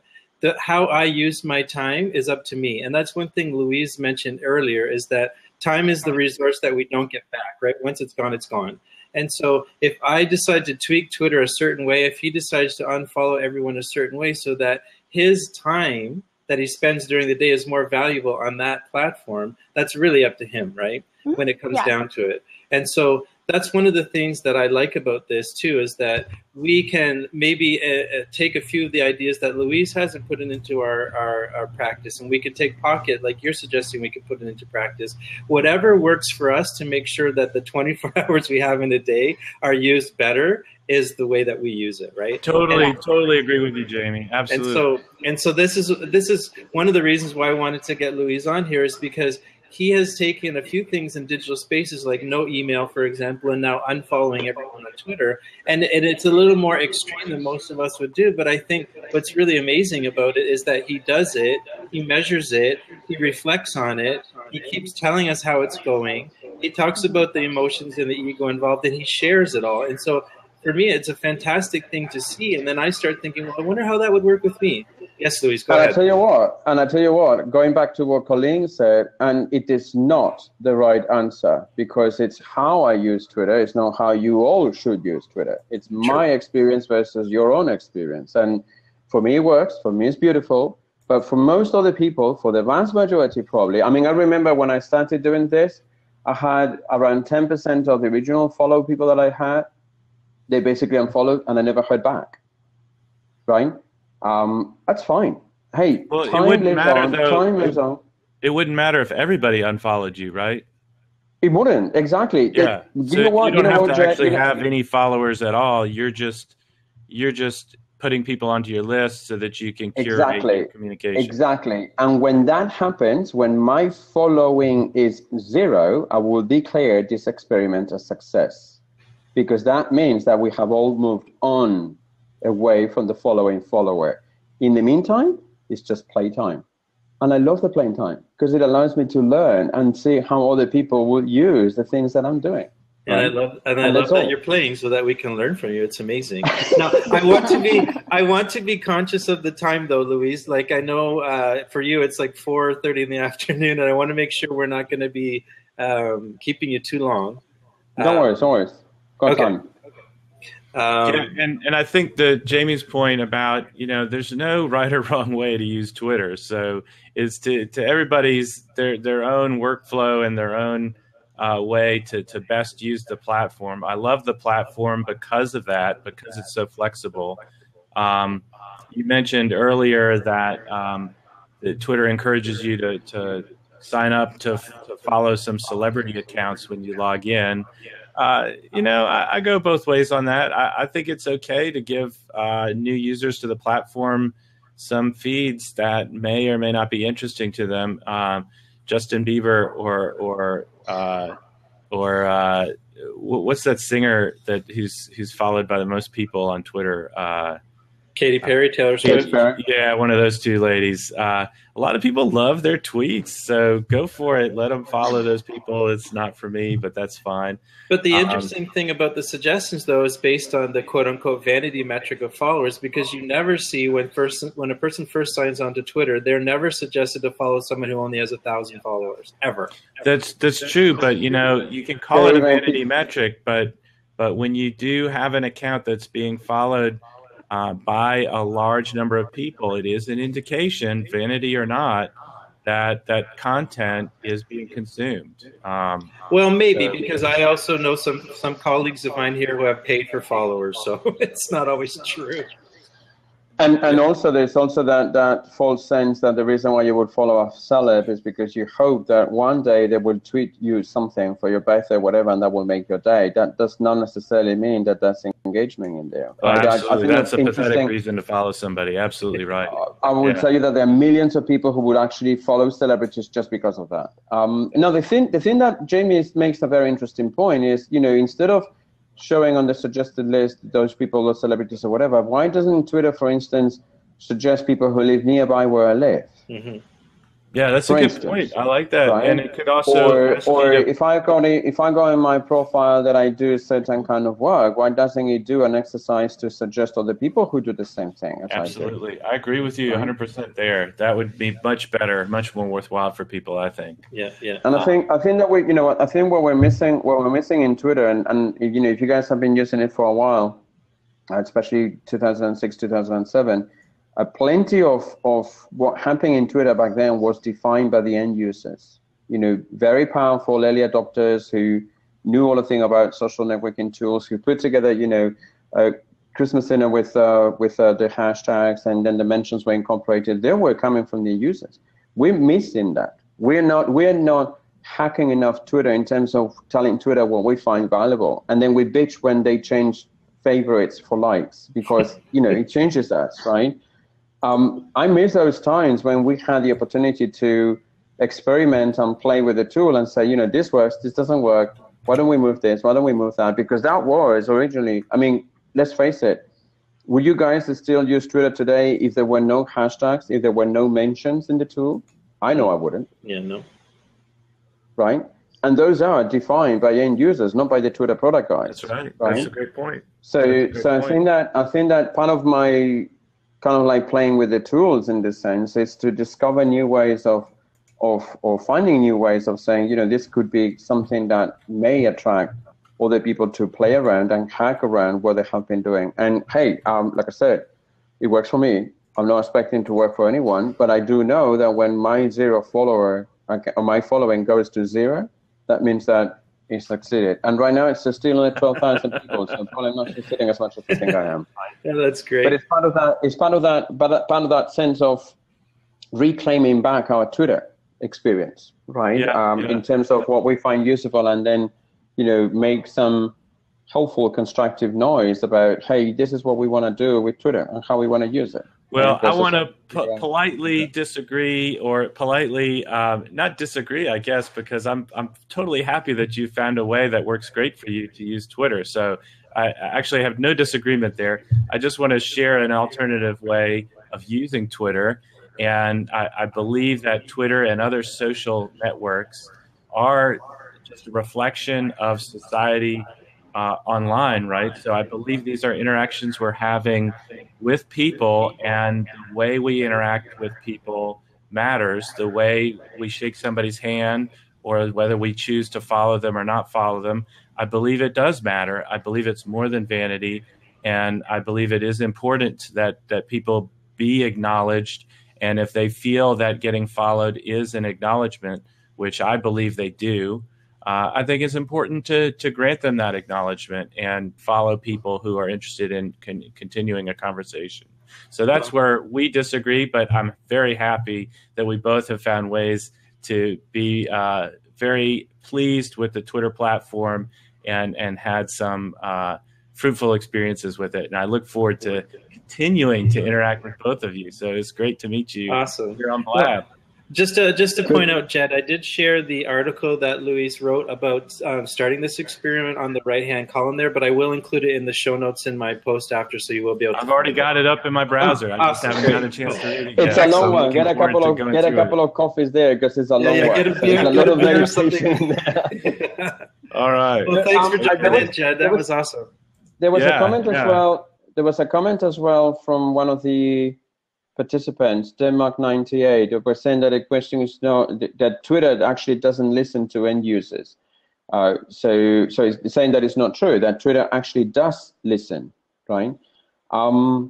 how I use my time is up to me. And that's one thing Louise mentioned earlier, is that time is the resource that we don't get back, right? Once it's gone, it's gone. And so if I decide to tweak Twitter a certain way, if he decides to unfollow everyone a certain way so that his time that he spends during the day is more valuable on that platform, that's really up to him, right? When it comes down to it. And so that's one of the things that I like about this too, is that we can maybe take a few of the ideas that Louise has and put it into our practice. And we can take Pocket, like you're suggesting, we can put it into practice. Whatever works for us to make sure that the 24 hours we have in a day are used better is the way that we use it, right? Totally agree with you, Jamie. Absolutely. And so this is one of the reasons why I wanted to get Louise on here, is because he has taken a few things in digital spaces, like no email, for example, and now unfollowing everyone on Twitter. And it's a little more extreme than most of us would do. But I think what's really amazing about it is that he does it, he measures it, he reflects on it, he keeps telling us how it's going. He talks about the emotions and the ego involved, and he shares it all. And so for me, it's a fantastic thing to see. And then I start thinking, well, I wonder how that would work with me. Yes, Louise, go ahead. I tell you what, going back to what Colleen said, and it is not the right answer, because it's how I use Twitter. It's not how you all should use Twitter. It's my experience versus your own experience. And for me, it works. For me, it's beautiful. But for most other people, for the vast majority probably, I mean, I remember when I started doing this, I had around 10% of the original follow people that I had. They basically unfollowed and I never heard back, right? That's fine. Hey, well, time lives on. It wouldn't matter if everybody unfollowed you, right? It wouldn't, exactly. Yeah. You don't have to actually have any followers at all. You're just putting people onto your list so that you can curate your communication. Exactly. And when that happens, when my following is 0, I will declare this experiment a success. Because that means that we have all moved on away from the following follower. In the meantime, it's just playtime. And I love the playing time because it allows me to learn and see how other people will use the things that I'm doing. And right? I love that you're playing so that we can learn from you. It's amazing. Now, I want to be conscious of the time, though, Louise. Like I know for you, it's like 4:30 in the afternoon, and I want to make sure we're not going to be keeping you too long. Don't worry. Okay. And I think that Jamie's point about, there's no right or wrong way to use Twitter. So it's to everybody's their own workflow and their own way to best use the platform. I love the platform because of that, because it's so flexible. You mentioned earlier that Twitter encourages you to sign up to follow some celebrity accounts when you log in. I go both ways on that. I think it's okay to give new users to the platform some feeds that may or may not be interesting to them. Justin Bieber or what's that singer who's followed by the most people on Twitter? Katy Perry, Taylor Swift. Yeah, one of those two ladies. A lot of people love their tweets, so go for it. Let them follow those people. It's not for me, but that's fine. But the interesting thing about the suggestions, though, is based on the quote-unquote vanity metric of followers, because you never see when a person first signs on to Twitter, they're never suggested to follow someone who only has 1,000 followers, ever. That's true, but you can call it a vanity metric, but when you do have an account that's being followed by a large number of people, it is an indication, vanity or not, that content is being consumed. Well, maybe, because I also know some colleagues of mine here who have paid for followers, so it's not always true. And also there's also that false sense that the reason why you would follow a celeb is because you hope that one day they will tweet you something for your birthday, whatever, and that will make your day. That does not necessarily mean that that's engagement in there. Oh, Right? absolutely. I think That's a pathetic reason to follow somebody. Absolutely right. I would tell you that there are millions of people who would actually follow celebrities just because of that. Now, the thing that Jamie makes a very interesting point is, instead of showing on the suggested list those people, those celebrities or whatever, why doesn't Twitter, for instance, suggest people who live nearby where I live? Mm-hmm. Yeah, that's a good point. I like that. Right? And it could also or if I go in my profile that I do certain kind of work, why doesn't it do an exercise to suggest other people who do the same thing as absolutely. I agree with you 100% there. That would be much better, much more worthwhile for people, I think. Yeah. And I think that I think what we're missing in Twitter, and if you guys have been using it for a while, especially 2006, 2007. Plenty of what happened in Twitter back then was defined by the end users. Very powerful early adopters who knew all the thing about social networking tools, who put together, a Christmas dinner with the hashtags, and then the mentions were incorporated. They were coming from the users. We're missing that. We're not hacking enough Twitter in terms of telling Twitter what we find valuable, and then we bitch when they change favorites for likes because it changes us, right? I miss those times when we had the opportunity to experiment and play with the tool and say, this works, this doesn't work. Why don't we move this? Why don't we move that? Because that was originally, let's face it, would you guys still use Twitter today if there were no hashtags, if there were no mentions in the tool? I know I wouldn't. Yeah, no. Right? And those are defined by end users, not by the Twitter product guys. That's right. That's a great point. So I think that part of my kind of like playing with the tools in this sense is to discover new ways of finding new ways of saying, this could be something that may attract other people to play around and hack around what they have been doing. And hey, like I said, it works for me. I'm not expecting to work for anyone, but I do know that when my my following goes to zero, that means that it succeeded. And right now it's still only 12,000 people, so I'm probably not succeeding as much as I think I am. Yeah, that's great. But it's part of that sense of reclaiming back our Twitter experience, right? In terms of what we find useful, and then make some hopeful, constructive noise about, hey, this is what we want to do with Twitter and how we want to use it. Well, I want to politely disagree, or politely not disagree, I guess, because I'm totally happy that you found a way that works great for you to use Twitter. So I actually have no disagreement there. I just want to share an alternative way of using Twitter. And I believe that Twitter and other social networks are just a reflection of society online, right? So I believe these are interactions we're having with people, and the way we interact with people matters. The way we shake somebody's hand, or whether we choose to follow them or not follow them, I believe it does matter. I believe it's more than vanity, and I believe it is important that people be acknowledged. And if they feel that getting followed is an acknowledgement, which I believe they do, I think it's important to grant them that acknowledgement and follow people who are interested in continuing a conversation. So that's where we disagree, but I'm very happy that we both have found ways to be very pleased with the Twitter platform and had some fruitful experiences with it. And I look forward to continuing to interact with both of you. So it's great to meet you. Awesome. Here on Blab. Just to point out, Jed, I did share the article that Luis wrote about starting this experiment on the right-hand column there, but I will include it in the show notes in my post after, so you will be able to. I've already got it up in my browser. I just haven't got a chance to read it yet. It's a long one. Get a couple of coffees there, because it's a long one. Get a beer, There's a lot of beer or meditation something. there. All right. Well, thanks for jumping in, Jed. That was awesome. There was a comment as well. There was a comment as well from one of the participants, Denmark 98, who were saying that the question is that Twitter actually doesn't listen to end users. So it's saying that it's not true, that Twitter actually does listen, right? I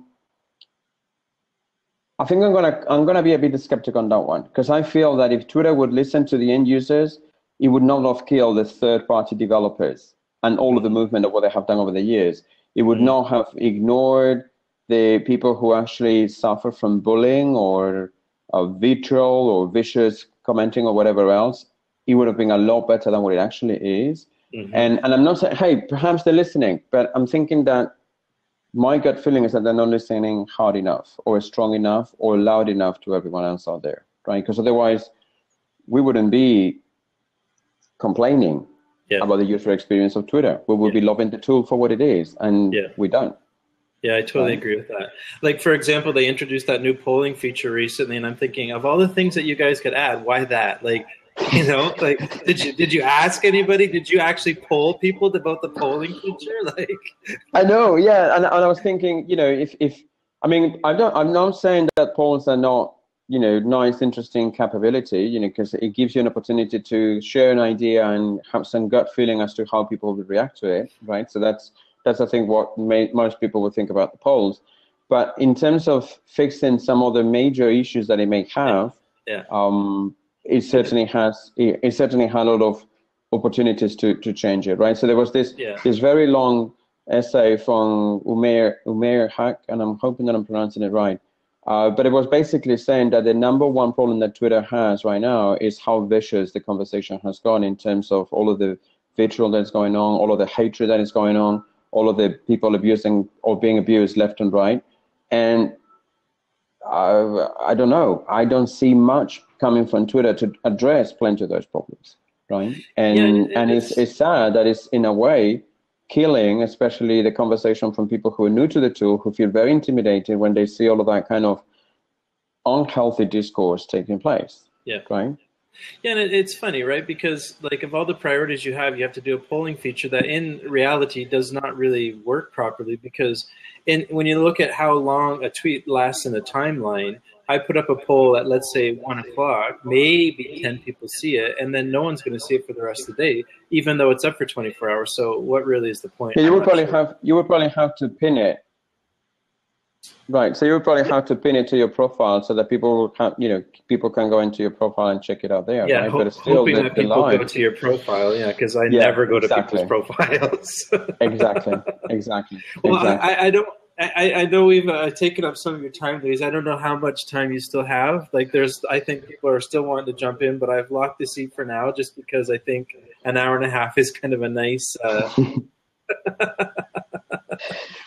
think I'm gonna be a bit skeptical on that one, because I feel that if Twitter would listen to the end users, it would not have killed the third-party developers and all of the movement of what they have done over the years. It would not have ignored the people who actually suffer from bullying or vitriol or vicious commenting or whatever else, it would have been a lot better than what it actually is. Mm-hmm. And I'm not saying, hey, perhaps they're listening, but I'm thinking that my gut feeling is that they're not listening hard enough or strong enough or loud enough to everyone else out there, right? Because otherwise we wouldn't be complaining about the user experience of Twitter. We would be loving the tool for what it is, and we don't. Yeah, I totally agree with that. Like, for example, they introduced that new polling feature recently, and I'm thinking, of all the things that you guys could add, why that? Like, you know, like, did you ask anybody? Did you actually poll people about the polling feature? Like, I know, yeah, and I was thinking, you know, if I mean, I'm not saying that polls are not, you know, nice, interesting capability, you know, because it gives you an opportunity to share an idea and have some gut feeling as to how people would react to it, right? So that's I think what most people would think about the polls. But in terms of fixing some of the major issues that it may have, it certainly has a lot of opportunities to change it, right? So there was this very long essay from Umair Haq, and I'm hoping that I'm pronouncing it right. But it was basically saying that the number one problem that Twitter has right now is how vicious the conversation has gone in terms of all of the vitriol that's going on, all of the hatred that is going on, all of the people abusing or being abused left and right. And I don't know. I don't see much coming from Twitter to address plenty of those problems, right? And it's sad that it's in a way killing, especially the conversation from people who are new to the tool, who feel very intimidated when they see all of that kind of unhealthy discourse taking place. Yeah. Right. Yeah, and it's funny, right? Because like of all the priorities you have to do a polling feature that in reality does not really work properly, because when you look at how long a tweet lasts in a timeline, I put up a poll at, let's say, 1 o'clock, maybe 10 people see it, and then no one's going to see it for the rest of the day, even though it's up for 24 hours. So what really is the point? Yeah, you would probably have to pin it. Right, so you would probably have to pin it to your profile so that people can go into your profile and check it out there. Yeah, right? But it's still hoping that people go to your profile. Yeah, because I never go to people's profiles. Exactly. Well, I know we've taken up some of your time, Louise. I don't know how much time you still have. Like, I think people are still wanting to jump in, but I've locked the seat for now, just because I think an hour and a half is kind of a nice.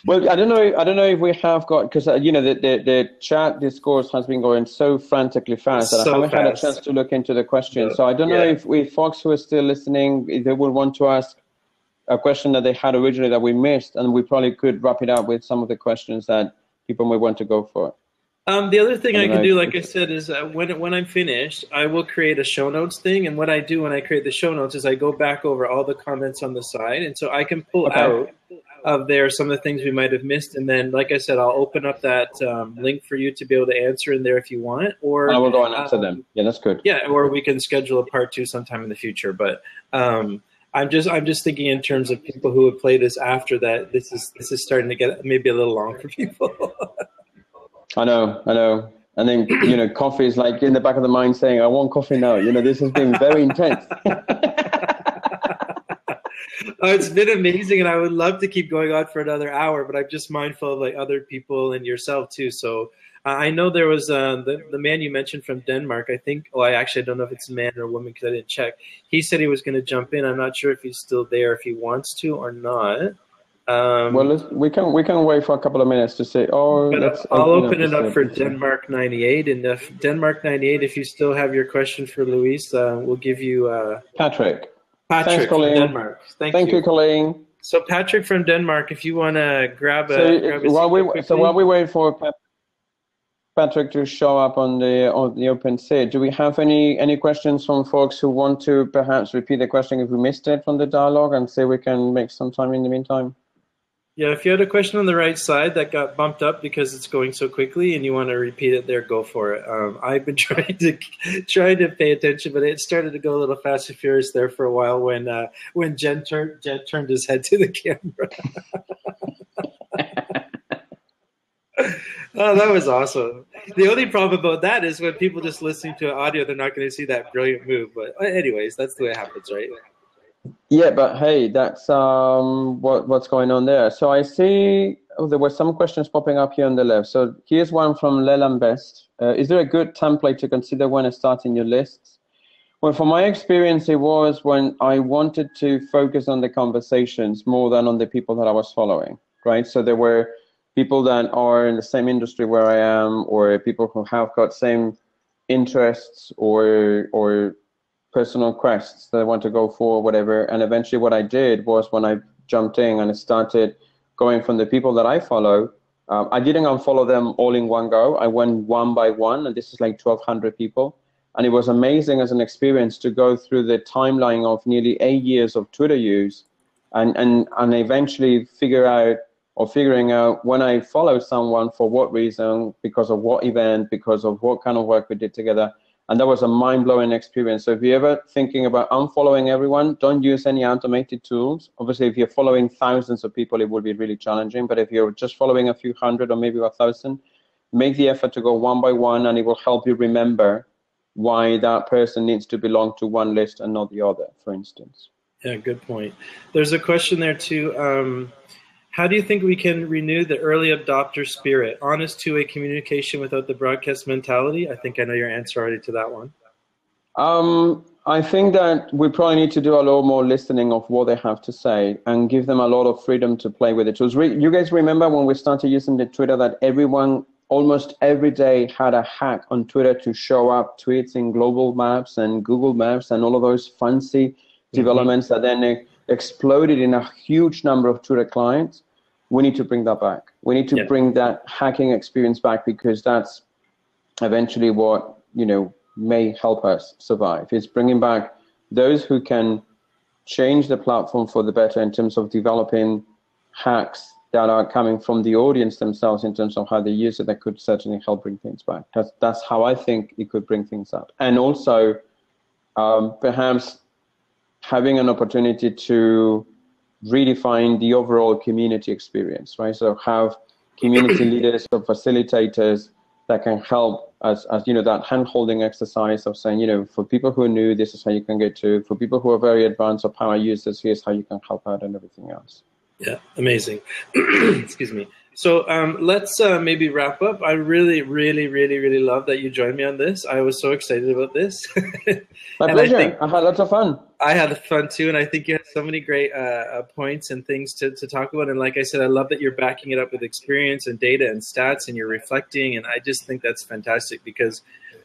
Well, I don't know if we have got, because the chat discourse has been going so frantically fast that I haven't had a chance to look into the questions. So I don't know if folks who are still listening, if they would want to ask a question that they had originally that we missed, and we probably could wrap it up with some of the questions that people may want to go for. The other thing I can do, like I said, is when I'm finished, I will create a show notes thing. And what I do when I create the show notes is I go back over all the comments on the side. And so I can pull out of there some of the things we might have missed. And then, like I said, I'll open up that link for you to be able to answer in there if you want. Or I will go and answer them. Yeah, that's good. Yeah, or we can schedule a part 2 sometime in the future. But I'm just thinking in terms of people who would play this after that. This is starting to get maybe a little long for people. I know. And then, coffee is like in the back of the mind saying, I want coffee now. This has been very intense. Oh, it's been amazing, and I would love to keep going on for another hour, but I'm just mindful of like other people and yourself too. So I know there was the man you mentioned from Denmark. I think, I actually don't know if it's a man or a woman because I didn't check. He said he was going to jump in. I'm not sure if he's still there, if he wants to or not. Well, we can wait for a couple of minutes to say. I'll open it up for Denmark 98, and if Denmark 98, if you still have your question for Luis, we'll give you Patrick. Thanks, from Denmark. Thank you, Colleen. So Patrick from Denmark, if you want to grab while we wait for Patrick to show up on the open seat, do we have any questions from folks who want to perhaps repeat the question if we missed it from the dialogue, and say we can make some time in the meantime? Yeah, if you had a question on the right side that got bumped up because it's going so quickly and you want to repeat it there, go for it. I've been trying to pay attention, but it started to go a little fast and furious there for a while when Jen turned his head to the camera. Oh, that was awesome. The only problem about that is when people just listening to audio, they're not going to see that brilliant move. But anyways, that's the way it happens, right? Yeah, but hey, that's what's going on there. So I see there were some questions popping up here on the left. So here's one from Leland Best. Is there a good template to consider when starting your lists? Well, from my experience, it was when I wanted to focus on the conversations more than on the people that I was following, right? So there were people that are in the same industry where I am, or people who have got same interests or personal quests that I want to go for, whatever. And eventually what I did was when I jumped in and started going from the people that I follow, I didn't unfollow them all in one go. I went one by one, and this is like 1,200 people. And it was amazing as an experience to go through the timeline of nearly 8 years of Twitter use and eventually figuring out when I followed someone for what reason, because of what event, because of what kind of work we did together. And that was a mind-blowing experience. So if you're ever thinking about unfollowing everyone, don't use any automated tools. Obviously, if you're following thousands of people, it will be really challenging. But if you're just following a few hundred or maybe 1,000, make the effort to go one by one, and it will help you remember why that person needs to belong to one list and not the other, for instance. Yeah, good point. There's a question there too. How do you think we can renew the early adopter spirit? Honest two-way communication without the broadcast mentality? I think I know your answer already to that one. I think that we probably need to do a lot more listening of what they have to say and give them a lot of freedom to play with the tools. You guys remember when we started using the Twitter that everyone almost every day had a hack on Twitter to show up tweets in global maps and Google Maps and all of those fancy developments that then exploded in a huge number of Twitter clients? We need to bring that back. We need to bring that hacking experience back, because that's eventually what, may help us survive. It's bringing back those who can change the platform for the better in terms of developing hacks that are coming from the audience themselves in terms of how they use it. That could certainly help bring things back. That's how I think it could bring things up. And also perhaps having an opportunity to redefine the overall community experience, right? So have community leaders or facilitators that can help as that hand-holding exercise of saying, for people who are new, this is how you can get to. For people who are very advanced or power users, here's how you can help out and everything else. Yeah, amazing. Excuse me. So let's maybe wrap up. I really, really, really, really love that you joined me on this. I was so excited about this. My pleasure. I had lots of fun. I had fun too, and I think you had so many great points and things to talk about. And like I said, I love that you're backing it up with experience and data and stats, and you're reflecting. And I just think that's fantastic, because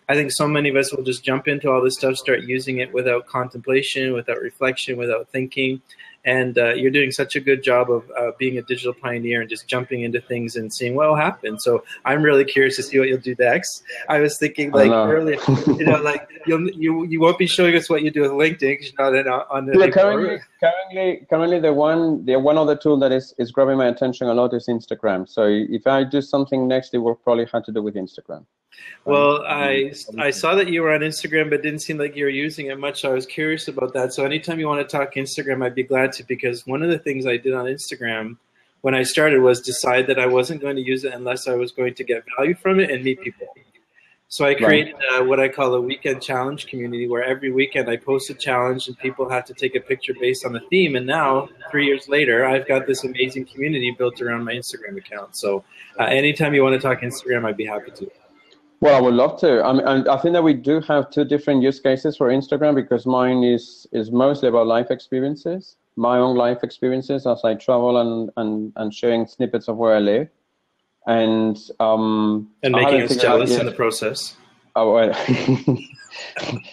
I think so many of us will just jump into all this stuff, start using it without contemplation, without reflection, without thinking. And you're doing such a good job of being a digital pioneer and just jumping into things and seeing what will happen. So I'm really curious to see what you'll do next. I was thinking earlier, you won't be showing us what you do with LinkedIn because you're not on the. Yeah, currently the one other tool that is grabbing my attention a lot is Instagram. So if I do something next, it will probably have to do with Instagram. Well, I saw that you were on Instagram, but didn't seem like you were using it much. So I was curious about that. So anytime you want to talk Instagram, I'd be glad to, because one of the things I did on Instagram when I started was decide that I wasn't going to use it unless I was going to get value from it and meet people. So I created what I call a weekend challenge community, where every weekend I post a challenge and people have to take a picture based on the theme. And now, 3 years later, I've got this amazing community built around my Instagram account. So anytime you want to talk Instagram, I'd be happy to. Well, I would love to. I think that we do have two different use cases for Instagram, because mine is mostly about life experiences, my own life experiences as I travel and sharing snippets of where I live. And making us jealous in the process. Oh, well,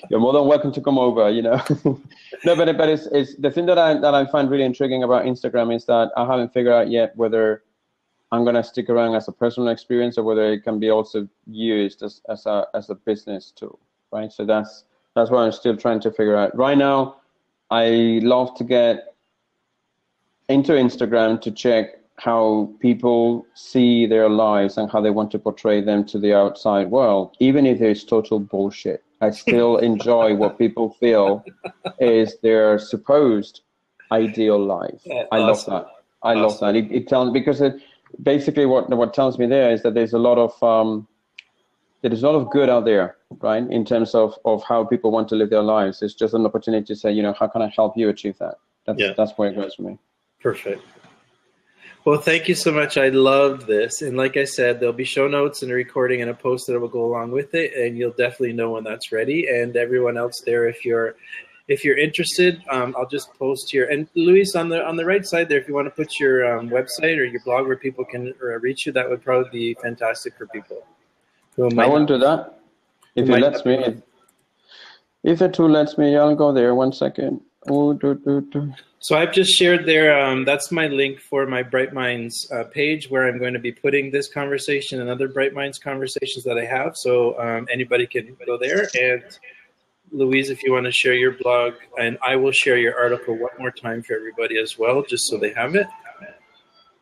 you're more than welcome to come over. No, but it's the thing that I find really intriguing about Instagram is that I haven't figured out yet whether I'm going to stick around as a personal experience or whether it can be also used as a business tool, right? So that's what I'm still trying to figure out. Right now, I love to get into Instagram to check how people see their lives and how they want to portray them to the outside world, even if it's total bullshit. I still enjoy what people feel is their supposed ideal life. Yeah, I love that. I love that. It tells, because basically what tells me there is that there's a lot of good out there, right? In terms of how people want to live their lives. It's just an opportunity to say, how can I help you achieve that? That's where it goes for me. Perfect. Well, thank you so much. I loved this. And like I said, there'll be show notes and a recording and a post that will go along with it. And you'll definitely know when that's ready. And everyone else there, if you're interested, I'll just post here. And Luis, on the right side there, if you want to put your website or your blog where people can reach you, that would probably be fantastic for people. I will do that. If it lets me. If it lets me, I'll go there. 1 second. So I've just shared there, that's my link for my Bright Minds page where I'm going to be putting this conversation and other Bright Minds conversations that I have. So anybody can go there. And Louise, if you want to share your blog, and I will share your article one more time for everybody as well, just so they have it.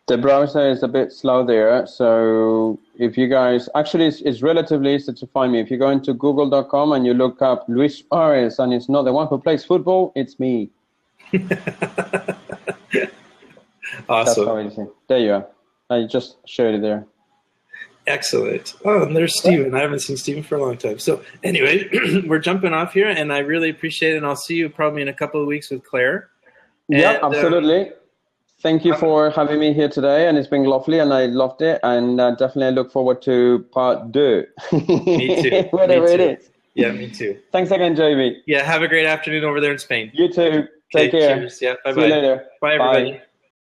The browser is a bit slow there, so if you guys, actually it's relatively easy to find me. If you go into google.com and you look up Luis Suarez and it's not the one who plays football, it's me. Awesome. There you are. I just showed it there. Excellent. Oh, and there's Steven. I haven't seen Steven for a long time. So anyway, we're jumping off here, and I really appreciate it, and I'll see you probably in a couple of weeks with Claire. Yeah, absolutely. Thank you for having me here today, and it's been lovely, and I loved it, and definitely I look forward to part 2. Me too. Whatever it is. Yeah, me too. Thanks again, Jamie. Yeah, have a great afternoon over there in Spain. You too. Take care. Cheers. Yeah, bye-bye. See you later. Bye, everybody. Bye.